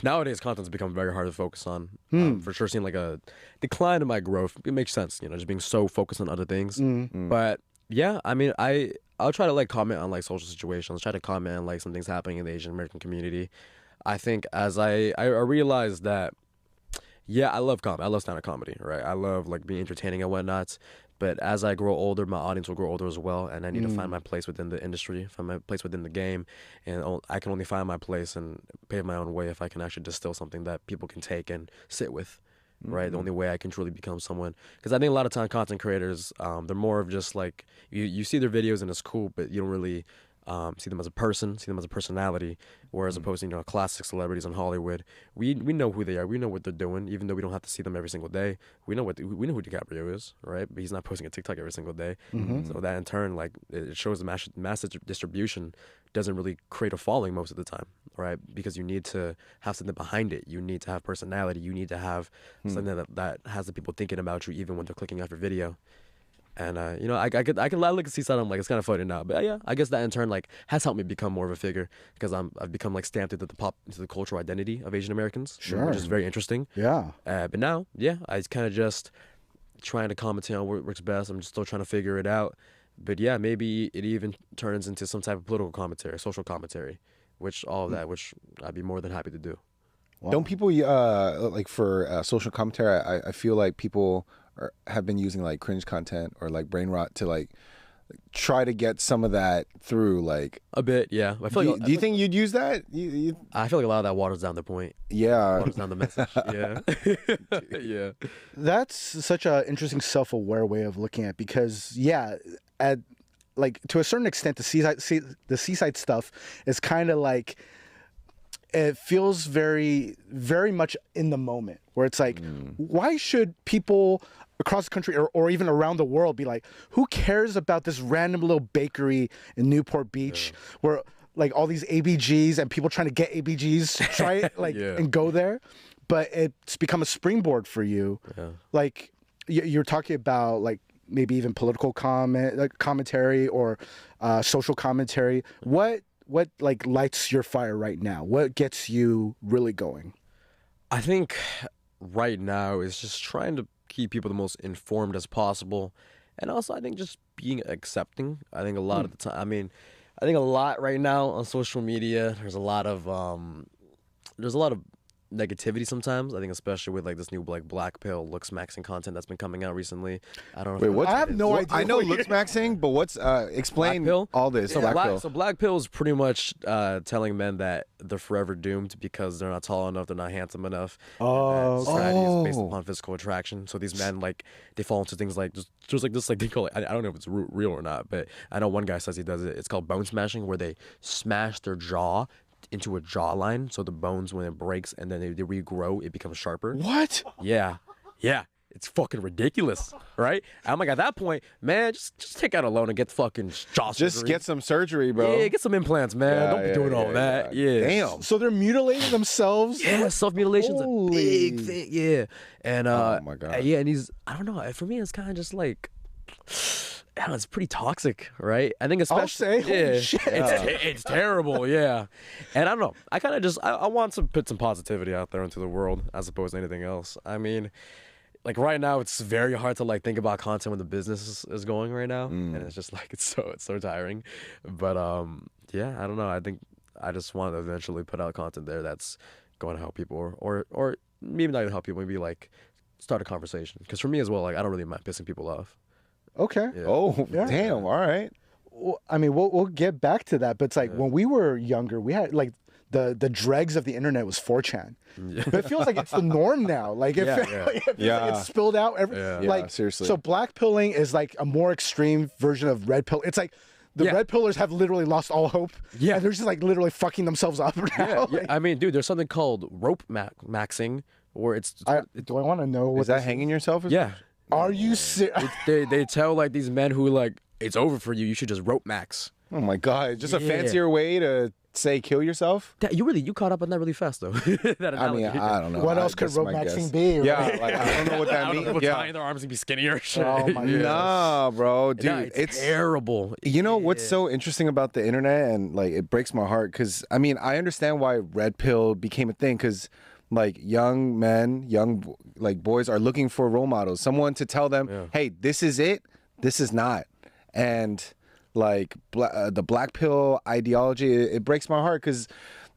Nowadays, content's become very hard to focus on. For sure, seeing like a decline in my growth. It makes sense, you know, just being so focused on other things. But yeah, I mean, I'll try to like comment on like social situations, try to comment on like some things happening in the Asian American community. I think as I realized that, yeah, I love comedy. I love stand-up comedy, right? I love like being entertaining and whatnot. But as I grow older, my audience will grow older as well, and I need to find my place within the industry, find my place within the game, and I can only find my place and pave my own way if I can actually distill something that people can take and sit with, right? The only way I can truly become someone, because I think a lot of time content creators, they're more of just like, you see their videos and it's cool, but you don't really see them as a person, see them as a personality, whereas opposed to, you know, classic celebrities in Hollywood, we know who they are, we know what they're doing, even though we don't have to see them every single day. We know we know who DiCaprio is, right? But he's not posting a TikTok every single day. So that in turn, like, it shows the mass distribution doesn't really create a following most of the time, right? Because you need to have something behind it. You need to have personality. You need to have something that has the people thinking about you even when they're clicking off your video. And you know, I look at Seaside, I'm like, it's kind of funny now, but yeah, I guess that in turn like has helped me become more of a figure, because I've become like stamped into the cultural identity of Asian Americans, which is very interesting. Yeah. But now, yeah, I kind of just trying to commentate on what works best. I'm just still trying to figure it out. But yeah, maybe it even turns into some type of political commentary, social commentary, which I'd be more than happy to do. Wow. Don't people like for social commentary? I feel like people have been using like cringe content or like brain rot to like try to get some of that through, like a bit. Yeah, I feel do you think you'd use that? I feel like a lot of that waters down the point. Yeah, waters down the message. Yeah. Yeah. That's such an interesting self-aware way of looking at it, because at like to a certain extent, the Seaside stuff is kind of like, it feels very, very much in the moment, where it's like, why should people across the country or even around the world be like, who cares about this random little bakery in Newport Beach where like all these ABGs and people trying to get ABGs, try it like and go there, but it's become a springboard for you. Like you're talking about like maybe even political commentary or social commentary. What like lights your fire right now? What gets you really going? I think right now is just trying to keep people the most informed as possible, and also I think just being accepting. I think a lot of the time, I think a lot right now on social media, there's a lot of negativity sometimes. I think especially with like this new like black pill looks maxing content that's been coming out recently. I don't know. Wait, what? I have no idea. I know looks maxing, but what's explain all this? So black pill. So black pill is pretty much telling men that they're forever doomed because they're not tall enough, they're not handsome enough. Society is based upon physical attraction. So these men like they fall into things like just like this, like they call it. I don't know if it's real or not, but I know one guy says he does it. It's called bone smashing, where they smash their jaw into a jawline, so the bones, when it breaks and then they regrow, it becomes sharper. What? Yeah, it's fucking ridiculous, right? I'm like, at that point, man, just take out a loan and get the fucking jaw surgery. Just get some surgery, bro. Yeah, get some implants, man. Don't be doing all that. Yeah. Damn. So they're mutilating themselves? Yeah, self-mutilation's a big thing. Yeah. And oh my God. Yeah, and I don't know, for me it's kind of just like, I don't know, it's pretty toxic, right? I think especially, I'll say, holy shit. It's terrible, yeah. And I don't know, I kind of just, I want to put some positivity out there into the world as opposed to anything else. I mean, like right now, it's very hard to like think about content when the business is going right now, and it's just like it's so tiring. But yeah, I don't know. I think I just want to eventually put out content there that's going to help people, or maybe not even help people, maybe like start a conversation. Because for me as well, like I don't really mind pissing people off. Okay. Yeah. Oh, damn. All right. Well, I mean, we'll get back to that, but it's like when we were younger, we had like the dregs of the internet was 4chan. But it feels like it's the norm now. Like it feels like it's spilled out like seriously. So black pilling is like a more extreme version of red pill. It's like the red pillers have literally lost all hope. Yeah. And they're just like literally fucking themselves up now. Yeah. I mean, dude, there's something called rope maxing where do I want to know what is that hanging yourself? Yeah. Are you serious? They tell like these men who like it's over for you. You should just rope max. Oh my God! Just a fancier way to say kill yourself. You caught up on that really fast though. I mean, I don't know. What else could rope maxing be? Right? Yeah, like I don't know what that means. Tying their arms and be skinnier. Shit. Oh my God. Nah, bro, dude, Nah, it's terrible. You know what's so interesting about the internet, and like it breaks my heart because I mean I understand why red pill became a thing because like young men, like boys are looking for role models, someone to tell them, hey, this is it, this is not, and like the black pill ideology, it breaks my heart because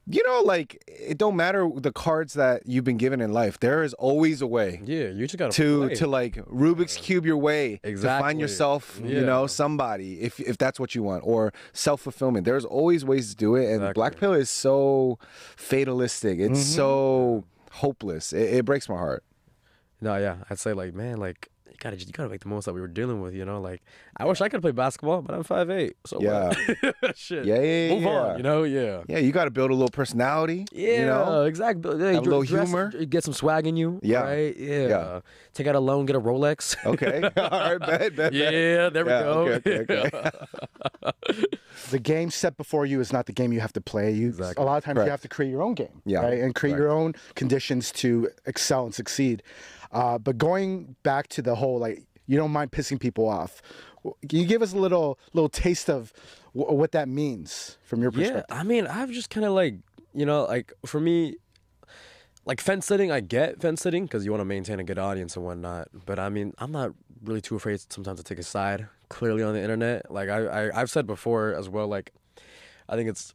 you know, like it don't matter the cards that you've been given in life. There is always a way. Yeah, you just gotta to like Rubik's cube your way to find yourself, you know, somebody if that's what you want, or self-fulfillment. There's always ways to do it, and black pill is so fatalistic. It's so hopeless. It breaks my heart. No, yeah, I'd say like, man, like you gotta make the most that we were dealing with, you know. Like I wish I could play basketball, but I'm 5'8", so shit. Yeah. Move on, you know. Yeah, you got to build a little personality. Yeah, you know? Exactly. Have a little humor. Get some swag in you. Yeah, right. Yeah. Take out a loan, get a Rolex. Okay. All right. Bet. Yeah, there we go. Okay. The game set before you is not the game you have to play. A lot of times you have to create your own game, right? And create your own conditions to excel and succeed. But going back to the whole, like, you don't mind pissing people off. Can you give us a little taste of what that means from your perspective? Yeah, I mean, I've just kind of like, you know, like for me, like fence sitting, I get fence sitting because you want to maintain a good audience and whatnot. But I mean, I'm not really too afraid sometimes to take a side clearly on the internet. Like I've said before as well, like I think it's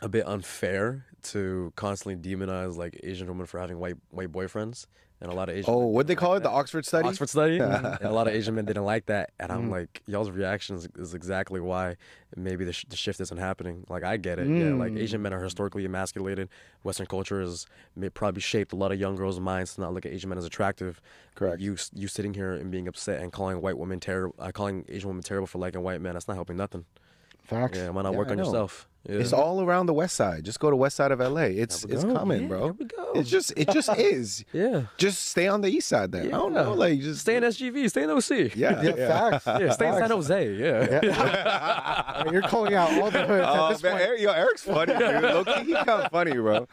a bit unfair to constantly demonize like Asian women for having white boyfriends, and a lot of Asian. Oh, what'd they call it? The Oxford study. Oxford study. And a lot of Asian men didn't like that, and I'm like, y'all's reactions is exactly why maybe the shift isn't happening. Like I get it. Yeah, like Asian men are historically emasculated. Western culture has probably shaped a lot of young girls' minds to not look at Asian men as attractive. Correct. You sitting here and being upset and calling calling Asian women terrible for liking white men. That's not helping nothing. Facts. Yeah, why not work on yourself? Yeah. It's all around the west side. Just go to west side of LA. It's coming, bro. Here we go. It just is. Yeah. Just stay on the east side then. I don't know. Like just stay in SGV, stay in OC. Facts. Yeah, stay in San Jose. Yeah. You're calling out all the hoods at this point. Eric's funny, dude. Low-key, he's kind of funny, bro.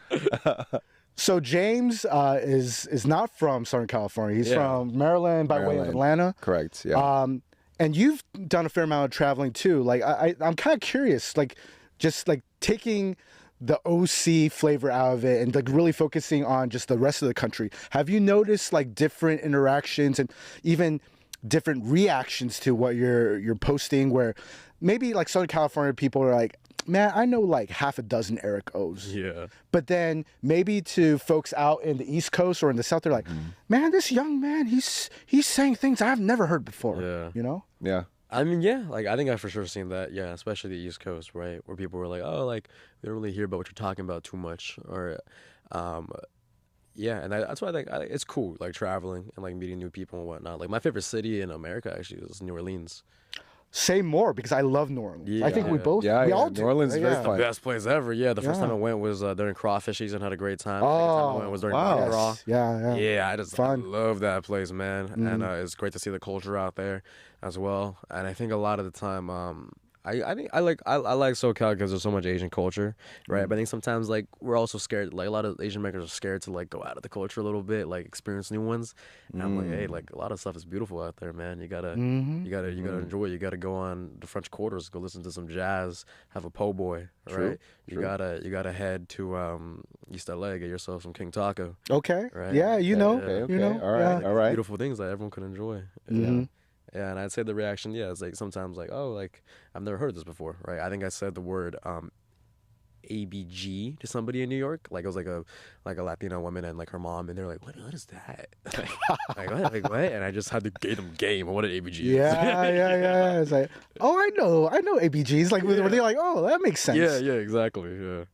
So James is not from Southern California. He's from Maryland by way of Atlanta. Correct. Yeah. And you've done a fair amount of traveling too. Like I'm kind of curious, like just like taking the OC flavor out of it and like really focusing on just the rest of the country. Have you noticed like different interactions and even different reactions to what you're posting? Where maybe like Southern California people are like, man, I know like half a dozen Eric O's. Yeah. But then maybe to folks out in the East Coast or in the South, they're like, man, this young man, he's saying things I've never heard before. Yeah. You know? Yeah. I mean, yeah, like I think I've for sure seen that, yeah, especially the East Coast, right, where people were like, oh, like we don't really hear about what you're talking about too much, or, yeah, and that's why I think it's cool, like traveling and like meeting new people and whatnot. Like my favorite city in America actually is New Orleans. Say more, because I love New Orleans. Yeah, I think we both, we all do. New Orleans is very fun. Best place ever. Yeah, the first time I went was during crawfish season. Had a great time. Oh, second time I went was during Mardi Gras. Yeah. I love that place, man. And it's great to see the culture out there as well. And I think a lot of the time, I think I like SoCal because there's so much Asian culture, right? But I think sometimes like we're also scared. Like a lot of Asian makers are scared to like go out of the culture a little bit, like experience new ones. And I'm like, hey, like a lot of stuff is beautiful out there, man. You gotta enjoy it. You gotta go on the French Quarters, go listen to some jazz, have a po' boy, right? You gotta head to East LA, get yourself some King Taco. Okay. Right? Yeah, you know. All right. Beautiful things that everyone can enjoy. Yeah, and I'd say the reaction, it's like sometimes like, oh, like I've never heard of this before, right? I think I said the word ABG to somebody in New York, like it was like a Latino woman and like her mom, and they're like, what is that? like what? And I just had to give them game on what an ABG is. Yeah. It's like, oh, I know ABGs. Like were they like, oh, that makes sense. Yeah, exactly. Yeah.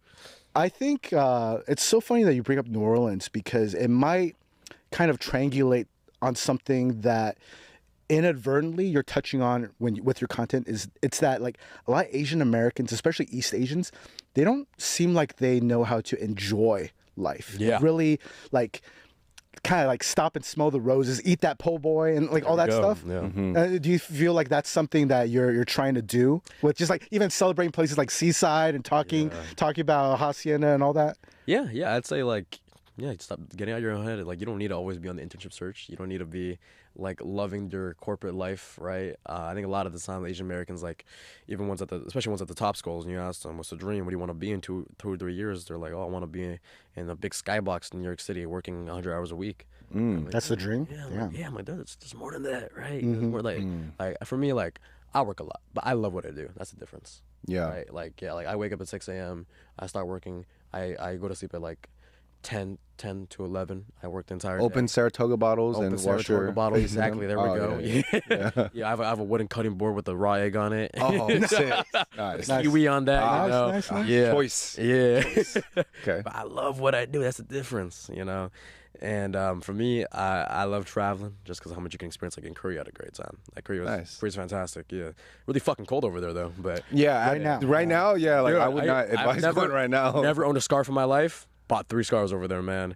I think it's so funny that you bring up New Orleans because it might kind of triangulate on something that inadvertently you're touching on with your content. It's that like a lot of Asian Americans, especially East Asians, they don't seem like they know how to enjoy life. Yeah. Really like kind of like stop and smell the roses, eat that po' boy, and like all that stuff. Yeah. Do you feel like that's something that you're trying to do with just like even celebrating places like Seaside and talking about Hacienda and all that? Yeah, I'd say like, stop getting out of your own head. Like, you don't need to always be on the internship search. You don't need to be like loving your corporate life, right? I think a lot of the time Asian Americans, like even especially ones at the top schools, and you ask them, what's the dream? What do you want to be in 2 or 3 years? They're like, oh, I want to be in a big skybox in New York City working 100 hours a week. Like, That's the dream? Yeah, I'm like, there's more than that, right? More like for me, like, I work a lot, but I love what I do. That's the difference. Yeah. Right? Like, like I wake up at 6 a.m., I start working, I go to sleep at like 10 to 11. I worked the entire Open day. Saratoga bottles and wash your bottle. Exactly. There we go. Yeah. Yeah, I have a wooden cutting board with a raw egg on it. Oh, sick. Nice. Kiwi on that. Nice. Yeah. Choice. Yeah. Okay. But I love what I do. That's the difference, And for me, I love traveling just because how much you can experience. Like in Korea, I had a great time. Like Korea's fantastic. Yeah, really fucking cold over there though. But Yeah. Right now, yeah. Like Dude, I would not advise going right now. Never owned a scarf in my life. Bought 3 scarves over there, man.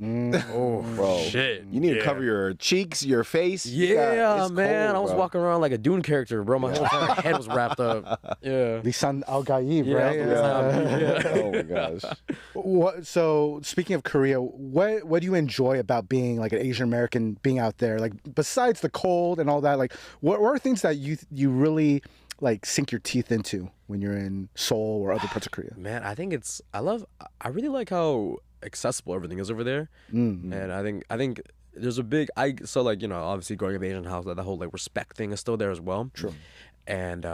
Oh, Bro, shit. You need to cover your cheeks, your face. Yeah, It's man. cold, I was bro. walking around like a Dune character, bro. My whole entire head was wrapped up. Yeah. Lisan Al Gaib, right? Yeah. Oh my gosh. So speaking of Korea, what do you enjoy about being like an Asian American, being out there? Like besides the cold and all that, like what are things that you really like sink your teeth into when you're in Seoul or other parts of Korea? Man, I think I really like how accessible everything is over there. And I think there's a big obviously growing up Asian house, that whole like respect thing is still there as well. True. And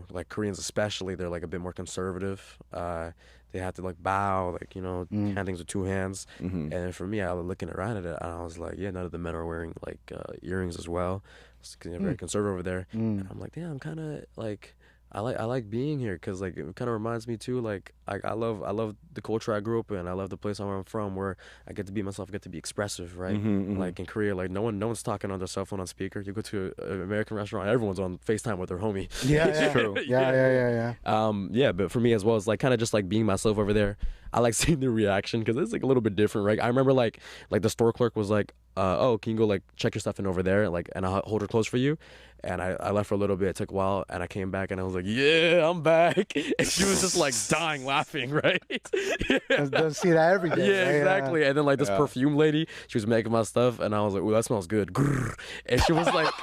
like Koreans especially, they're like a bit more conservative. They have to like bow, like hand things with 2 hands. And for me, I was looking around at it, and I was like, yeah, none of the men are wearing like earrings as well. It's very conservative over there. And I'm like, damn, I'm kind of like, I like being here because like it kind of reminds me too, like I love the culture I grew up in. I love the place where I'm from, where I get to be myself, I get to be expressive, right? Like in Korea, like no one's talking on their cell phone on speaker. You go to an American restaurant, everyone's on FaceTime with their homie. Yeah, it's true. Yeah. But for me as well, it's like kind of just like being myself over there. I like seeing the reaction because it's like a little bit different, right? I remember like the store clerk was like, oh, can you go like check your stuff in over there, like, and I'll hold her clothes for you. And I left for a little bit. It took a while, and I came back, and I was like, yeah, I'm back. And she was just like dying laughing, right? Doesn't see that every day. Yeah, right? exactly. And then like this perfume lady, she was making my stuff, and I was like, "Ooh, that smells good." And she was like,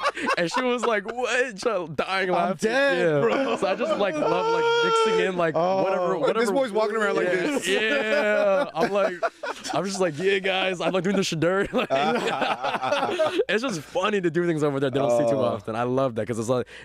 "What?" Dying laughing. I'm dead, bro. So I just like love like mixing in like whatever. This boy's walking around like this. Yeah, I'm just like, yeah, guys, I'm like doing the shadur. It's just funny to do things over there they don't see too often. I love that because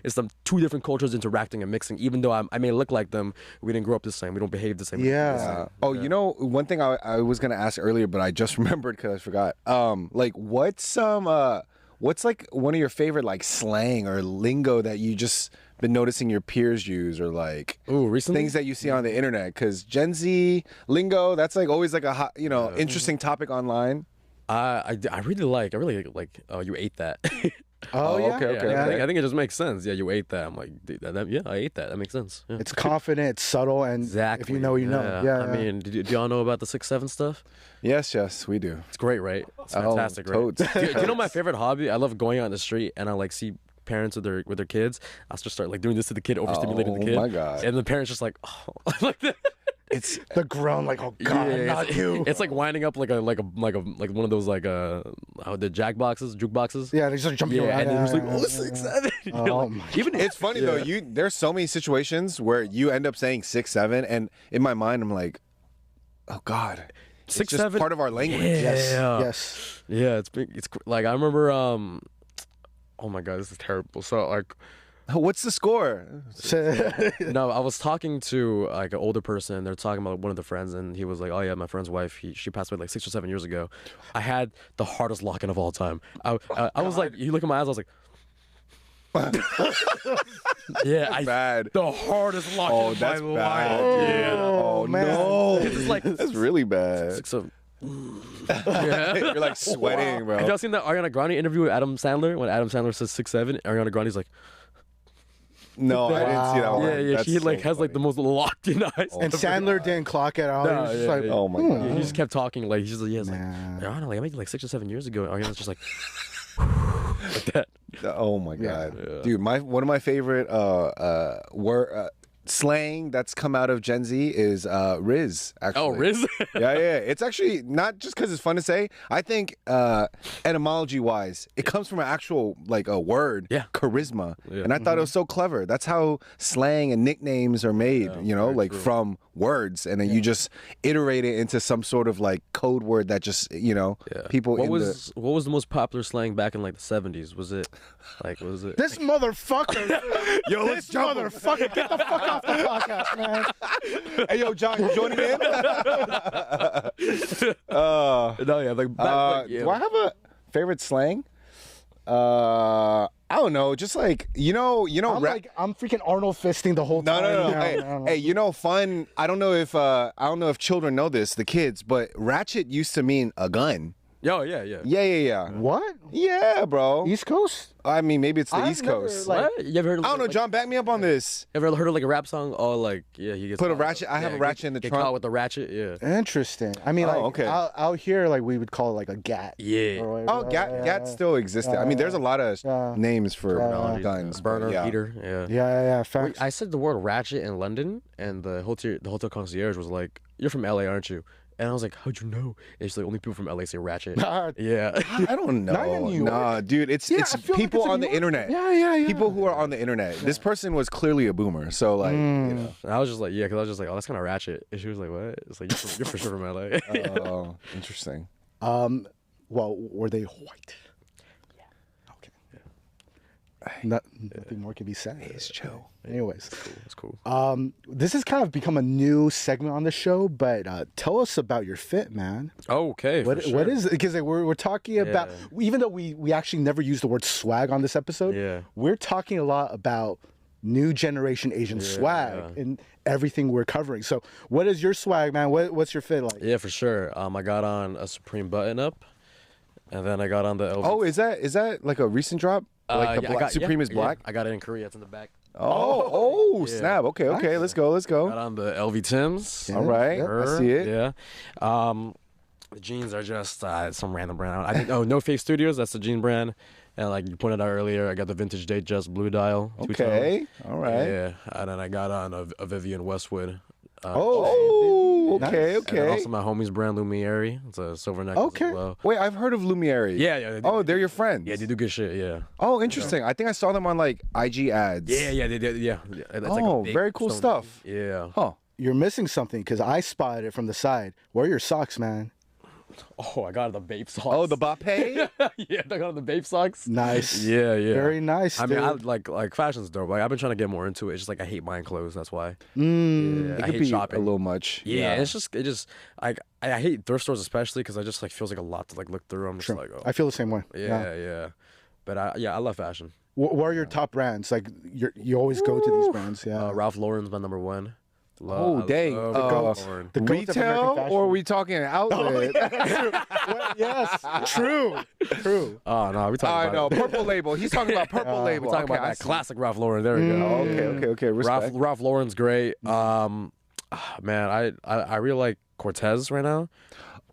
it's some 2 different cultures interacting and mixing. Even though I may look like them, we didn't grow up the same. We don't behave the same. Yeah. Oh, one thing I was gonna ask earlier, but I just remembered because I forgot. Like, what's like one of your favorite like slang or lingo that you just been noticing your peers use, or like recently things that you see on the internet? Because Gen Z lingo, that's like always like a hot, interesting topic online. I really like you ate that. Oh, yeah. Okay. I think it just makes sense. Yeah, you ate that. I'm like, dude, yeah, I ate that. That makes sense. Yeah. It's confident, it's subtle, and exactly. if you know, you know. Yeah. I mean, do y'all know about the 6'7" stuff? Yes, we do. It's great, right? It's fantastic, right? Totes. Do you know my favorite hobby? I love going out in the street and I like see parents with their kids. I just start like doing this to the kid, overstimulating the kid. Oh my god! And the parents just like, oh, like that. It's the groan, like, oh god, not you. It's like winding up like one of those like the juke boxes. Yeah, they just jumping around. And then just like 6'7". Oh my. Even it's funny though. There's so many situations where you end up saying 6'7", and in my mind I'm like, oh god, 6'7", it's just part of our language. Yes. Yeah, it's like I remember. Oh my god, this is terrible. So like. What's the score? No, I was talking to like an older person. They're talking about one of the friends, and he was like, "Oh yeah, my friend's wife. She passed away like 6 or 7 years ago." I had the hardest lock-in of all time. I was like, you look in my eyes. I was like, Yeah, I Bad. the hardest lock Oh, in that's my bad. life. Dude. Yeah. Oh, man. no. It's like That's really bad. it's a, yeah. You're like sweating, bro. Have y'all seen that Ariana Grande interview with Adam Sandler when Adam Sandler says 6'7"? Ariana Grande's like, No, I didn't see that one. yeah. That's She like so has like the funny. most locked in eyes. And Sandler didn't clock it out. No, He was just yeah, like, yeah. Oh my god. Yeah, he just kept talking like he's just like, yeah, it's like Man. Ariana, like I made it like 6 or 7 years ago. Ariana's just like like that. Oh my god, Yeah. dude! One of my favorite slang that's come out of Gen Z is Riz. Actually, Oh, Riz. yeah. It's actually not just because it's fun to say. I think etymology wise, it comes from an actual like a word, Yeah. charisma, Yeah. and I thought it was so clever. That's how slang and nicknames are made. You know, very like true. from words, and then you just iterate it into some sort of like code word that just people. What in was the most popular slang back in like the 70s? Was it this motherfucker. Yo, This motherfucker. Get the fuck off the podcast, man. Hey, yo, John, you joining in? No, yeah, like back, Do I have a favorite slang? I don't know. Just like I'm freaking Arnold fisting the whole No, time. no, no. Yeah, Hey, fun. I don't know if children know this, the kids, but ratchet used to mean a gun. Yo, yeah. Yeah. What? Yeah, bro. East Coast? I mean, maybe it's the I've East never, Coast. like- What? You ever heard of I don't know, like, John. Back me up on this. Ever heard of like a rap song? Oh, like yeah, he gets Put a caught- ratchet. I have a ratchet in the get trunk. caught with the ratchet. Yeah. Interesting. I mean, Oh, like, okay. out here, like, we would call it like a gat. Yeah. Or, like, Oh, gat still existed. I mean, there's a lot of names for guns. Burner, but yeah. heater. Yeah. Yeah, facts. I said the word ratchet in London, and the hotel concierge was like, "You're from LA, aren't you?" And I was like, "How'd you know?" And she's like, "Only people from LA say ratchet." Yeah. I don't Not in know. New York. Nah, dude, it's Yeah, I feel like people it's in on the New York. internet. Yeah. People who are on the internet. This person was clearly a boomer, so like, And I was just like, yeah, because I was just like, oh, that's kind of ratchet. And she was like, what? It's like, you're for sure from LA. oh, interesting. Well, were they white? Yeah. Okay. Nothing more can be said. It's chill. Anyways, That's cool. this has kind of become a new segment on the show, but tell us about your fit, man. Okay. What is it? Because we're talking about, even though we actually never use the word swag on this episode, we're talking a lot about new generation Asian swag and everything we're covering. So what is your swag, man? What's your fit like? Yeah, for sure. I got on a Supreme button up, and then I got on the LV. Oh, is that like a recent drop? Like the black, Supreme is black? I got it in Korea. It's in the back. Snap. Okay. Let's go. Got on the LV Tims. All right. I see it. Yeah. The jeans are just some random brand. I think No Face Studios. That's the jean brand. And like you pointed out earlier, I got the vintage Date Just blue dial. Okay. All right. Yeah. And then I got on a Vivian Westwood. okay. And then also my homie's brand Lumiere. It's a silver necklace as well. Wait, I've heard of Lumiere. Yeah. They're your friends. Yeah, they do good shit. Yeah. Oh, interesting. I think I saw them on like IG ads. Yeah, they did. Yeah. It's like a big very cool stone- stuff. Yeah. Huh. You're missing something because I spotted it from the side. Where are your socks, man? Oh, I got the Bape socks. Oh, the Bape? Yeah, I got the Bape socks. Nice. Yeah. Very nice. I mean, dude. I like fashion's dope. Like I've been trying to get more into it. It's just like I hate buying clothes. That's why. It I could hate be shopping. a little much. Yeah, it just like I hate thrift stores especially because I just like feels like a lot to like look through. I'm just like, oh, I feel the same way. yeah. But I love fashion. What are your top brands? Like you always go to these brands. Yeah. Ralph Lauren's my number one. Dang. Ralph Lauren. The goats of American Retail, fashion. or are we talking outlet? Yes. True. Oh no, we talking I about know. Purple label. He's talking about purple label. We're talking Okay, about I that see. classic Ralph Lauren. There we go. Okay. Respect. Ralph Lauren's great. Man, I really like Cortez right now.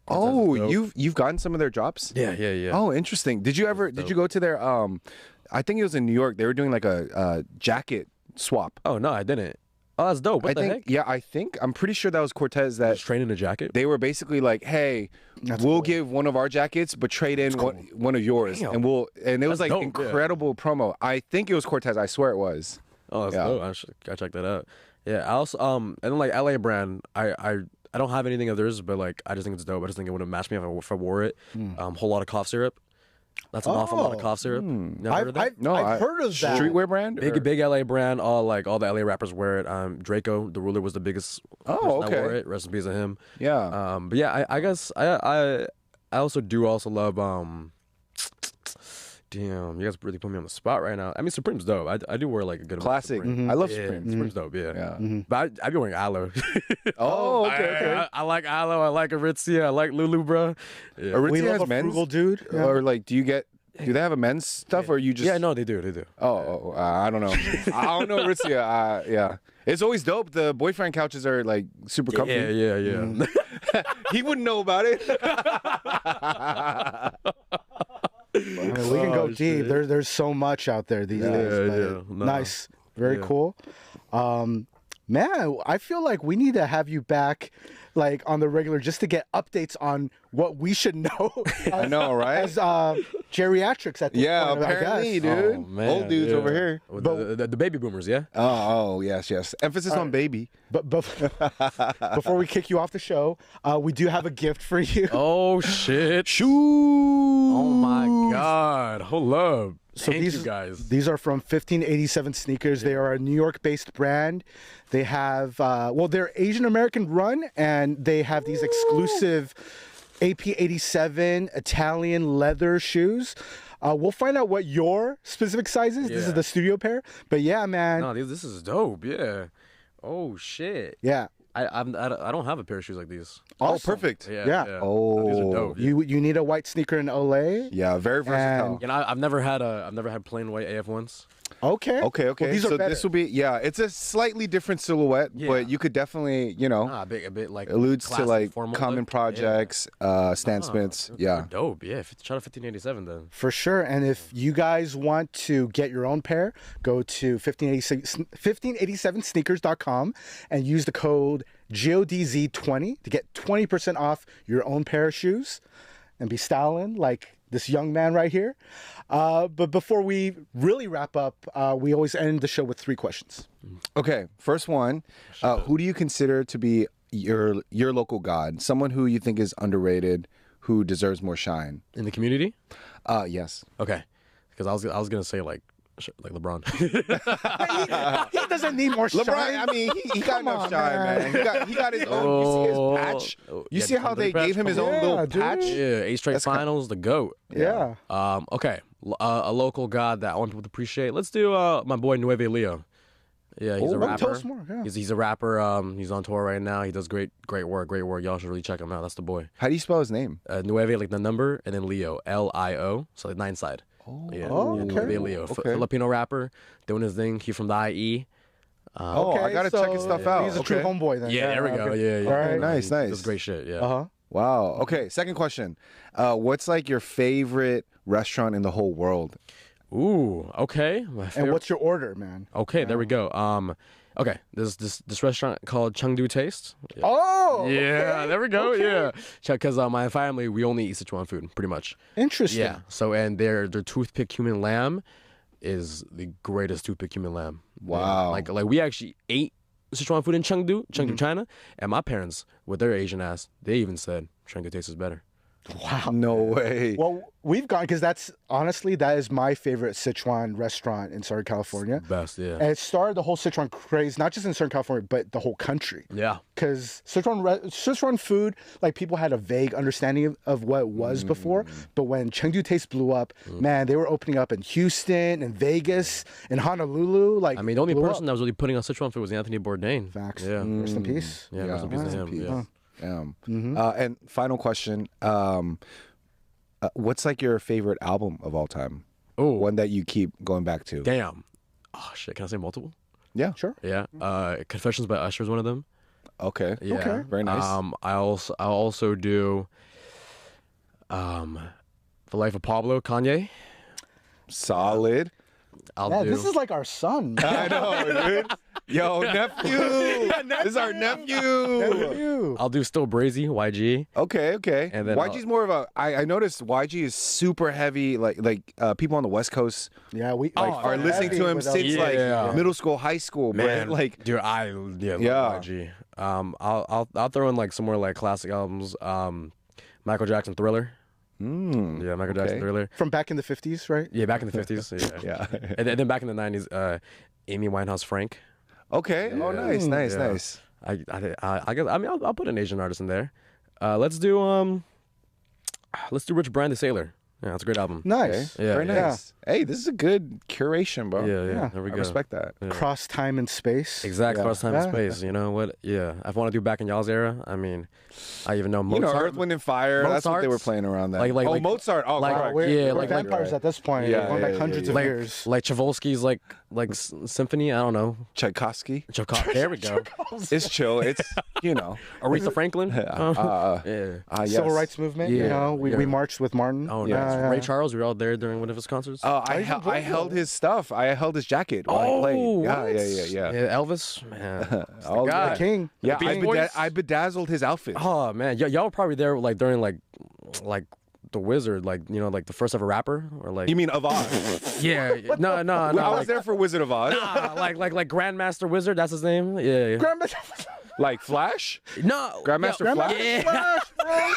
Oh, Cortez is dope. you've gotten some of their drops? Yeah. Oh, interesting. Did you go to their I think it was in New York. They were doing like a jacket swap. Oh no, I didn't. Oh, that's dope. What the heck? I'm pretty sure that was Cortez that Just training a jacket. they were basically like, hey, we'll give one of our jackets, but trade in one of yours. Damn. And it was That's like dope, incredible promo. I think it was Cortez. I swear it was. Oh, that's Yeah. dope. I check that out. Yeah. I also and then like LA brand. I don't have anything of theirs, but like I just think it's dope. I just think it would have matched me if I wore it. Whole lot of cough syrup. That's an awful lot of cough syrup. Never heard of that? I've heard of that. Streetwear brand? or- Big LA brand. All the LA rappers wear it. Draco, the Ruler, was the biggest. Oh, person that okay. wore it. Rest in peace of him. Yeah. But yeah, I guess I also love Damn, you guys really put me on the spot right now. I mean, Supreme's dope. I do wear like a good amount of Classic. Supreme. I love Yeah, Supreme. Supreme's dope, yeah. Yeah. But I be wearing aloe. Oh, okay. I like aloe. I like Aritzia. I like Lulu, bro. Yeah. We Aritzia love has a men's, frugal dude. Yeah. or like, do they have a men's stuff, or you just? Yeah, no, they do. They do. I don't know. I don't know Aritzia. Yeah, it's always dope. The boyfriend couches are like super comfy. Yeah. He wouldn't know about it. I mean, we can go deep. There's so much out there these days. But No. Nice. Very cool. Man, I feel like we need to have you back like on the regular just to get updates on what we should know. I know, right? As geriatrics at this point, apparently, I guess. dude. Oh, man, Old dudes yeah. over here. The baby boomers, yeah. Oh, yes. Emphasis on baby. But before we kick you off the show, we do have a gift for you. Oh shit! Shoes. Oh my god! Hold up. So Thank you guys. These are from 1587 Sneakers. They are a New York-based brand. They have, they're Asian American run, and they have these exclusive AP87 Italian leather shoes. We'll find out what your specific size is. This is Yeah. the studio pair. But yeah, man. No, this is dope. Yeah. Oh shit. Yeah. I don't have a pair of shoes like these. Oh, Awesome. perfect. Yeah. No, these are Oh. dope. You need a white sneaker in Olay. Yeah, very versatile. And I've never had plain white AF ones. Okay. Okay. Well, these are so better. this will be, it's a slightly different silhouette, Yeah. but you could definitely, A bit like alludes to classic, like formal common look. projects, Stan Smiths. They're Yeah. dope. Yeah. Shout out 1587 then. For sure. And if you guys want to get your own pair, go to 1587sneakers.com and use the code GODZ20 to get 20% off your own pair of shoes and be styling like this young man right here. But before we really wrap up, we always end the show with 3 questions. Okay. First one, who do you consider to be your local god? Someone who you think is underrated, who deserves more shine? In the community? Yes. Okay. Because I was gonna say like LeBron. He doesn't need more shine. LeBron, I mean, he got Come enough on, shine, man. He got his own. You see his patch? You Yeah, see how they patch? gave him his Come own on. little Yeah, dude. patch? Yeah, 8 straight finals, the GOAT. Yeah. Okay. A local god that I want people to appreciate. Let's do my boy Nueve Leo. Yeah, he's a rapper. tell us more, yeah. He's a rapper. He's on tour right now. He does great work. Y'all should really check him out. That's the boy. How do you spell his name? Nueve, like the number, and then Leo, Lio, so like 9 side. Yeah, okay. Nueve Leo, Filipino rapper, doing his thing. He's from the IE. I gotta check his stuff out. He's a true Okay. homeboy then. Yeah, there we go. okay. Yeah. All right. Nice. He does great shit. Yeah. Uh-huh. Wow. Okay. Second question. What's like your favorite restaurant in the whole world? Ooh. Okay. My And favorite- what's your order, man? Okay, there we go. Okay, there's this restaurant called Chengdu Taste. Yeah. Oh, Yeah, okay. there we go. Okay. Yeah, because my family, we only eat Sichuan food, pretty much. Interesting. Yeah. So and their toothpick human lamb is the greatest toothpick human lamb. Wow. Yeah. Like we actually ate Sichuan food in Chengdu, China, and my parents, with their Asian ass, they even said Chengdu Taste is better. Wow. No way. Well, we've gone because that is my favorite Sichuan restaurant in Southern California. Best, yeah. And it started the whole Sichuan craze, not just in Southern California, but the whole country. Yeah. Because Sichuan food, like people had a vague understanding of what it was before. But when Chengdu Taste blew up, man, they were opening up in Houston and Vegas and Honolulu. Like, I mean, the only blew person up. that was really putting on Sichuan food was Anthony Bourdain. Facts. Yeah. Rest in peace. Yeah, rest in peace to rest in him. peace. Yeah. And final question. What's like your favorite album of all time? Oh, One that you keep going back to? damn. Oh shit, can I say multiple? Yeah. Sure. Yeah. Confessions by Usher is one of them. Okay. Yeah. Okay. Very nice. I'll also do The Life of Pablo, Kanye. Solid. I'll Man, do this is like our son. I know, dude. Yo, nephew. This is our nephew. I'll do Still Brazy, YG. Okay. And then YG's more of a. I noticed YG is super heavy. Like people on the West Coast Yeah, we are listening to him since Yeah. like middle school, high school. Man, But like, dude, I love YG. I'll throw in like some more like classic albums. Michael Jackson, Thriller. Yeah, Michael Jackson, Thriller. from back in the 50s, right? Yeah, back in the 50s. Yeah. yeah. And then back in the 90s, Amy Winehouse, Frank. Okay. Oh, nice. I guess I'll put an Asian artist in there. Let's do Rich Brian the Sailor. Yeah, it's a great album. Nice. Yeah, Very yeah. nice. Hey, this is a good curation, bro. Yeah. There we I go. respect that. Yeah. Cross time and space. Exactly, Yeah. cross time Yeah. and space. You know what? Yeah, I want to do back in y'all's era. I mean, I even know You Mozart. know, Earth, Wind, and Fire. That's what they were Mozart's- playing around then. like- Mozart. Oh, like- correct. We're, Yeah, we're like- vampires at this point. Yeah, going back yeah, hundreds yeah, of yeah. years. like Chaikovsky's symphony. I don't know. Tchaikovsky. There we go. It's chill. It's, you know. Aretha Franklin. Yeah. Yeah. Civil rights movement. You Yeah, know, we yeah. marched with Martin. Oh, Yeah, nice. yeah. Ray Charles. We were all there during one of his concerts. I held his stuff. I held his jacket while he played. Yeah, what? yeah. Yeah, Elvis, man. Oh, guy. The king. Yeah, The Beach Boys? I bedazzled his outfit. Oh man, y'all were probably there like during like the Wizard, like like the first ever rapper, or like You mean of Oz? yeah, no, I was like, there for Wizard of Oz. like Grandmaster Wizard. That's his name. Yeah. Like Flash? No, Grandmaster yo, Flash? Yeah.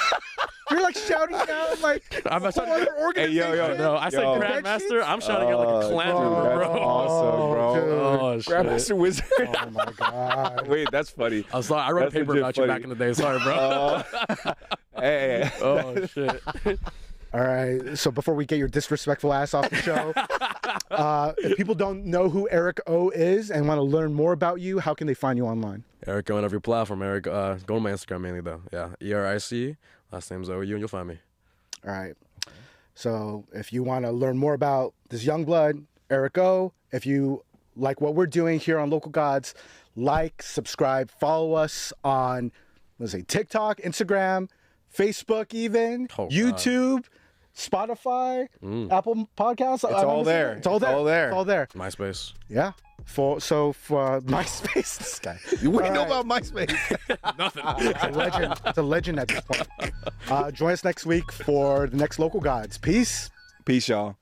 You're like shouting out like I'm not some shouting- other organization. Hey, yo. No, I said Yo. Grandmaster. I'm shouting out like a clan dude, member, that's bro. awesome, bro. dude. Oh shit. Grandmaster Wizard. Oh my god. Wait, that's funny. I'm sorry. I wrote That's a paper legit about you funny. back in the day. Sorry, bro. Hey. Oh shit. All right. So before we get your disrespectful ass off the show, if people don't know who Eric O is and want to learn more about you, how can they find you online? Eric on every platform. Eric, go to my Instagram mainly though. Yeah, ERIC. Last name's OU, and you'll find me. All right. So if you want to learn more about this young blood, Eric O, if you like what we're doing here on Local Gods, like, subscribe, follow us on, TikTok, Instagram, Facebook even, Oh, God. YouTube, Spotify, Apple Podcasts. It's all there. It's all there. It's all there. It's all there. MySpace. Yeah. For MySpace, this guy. We know right. about MySpace. Nothing. It's a legend. It's a legend at this point. Join us next week for the next Local Gods. Peace. Peace, y'all.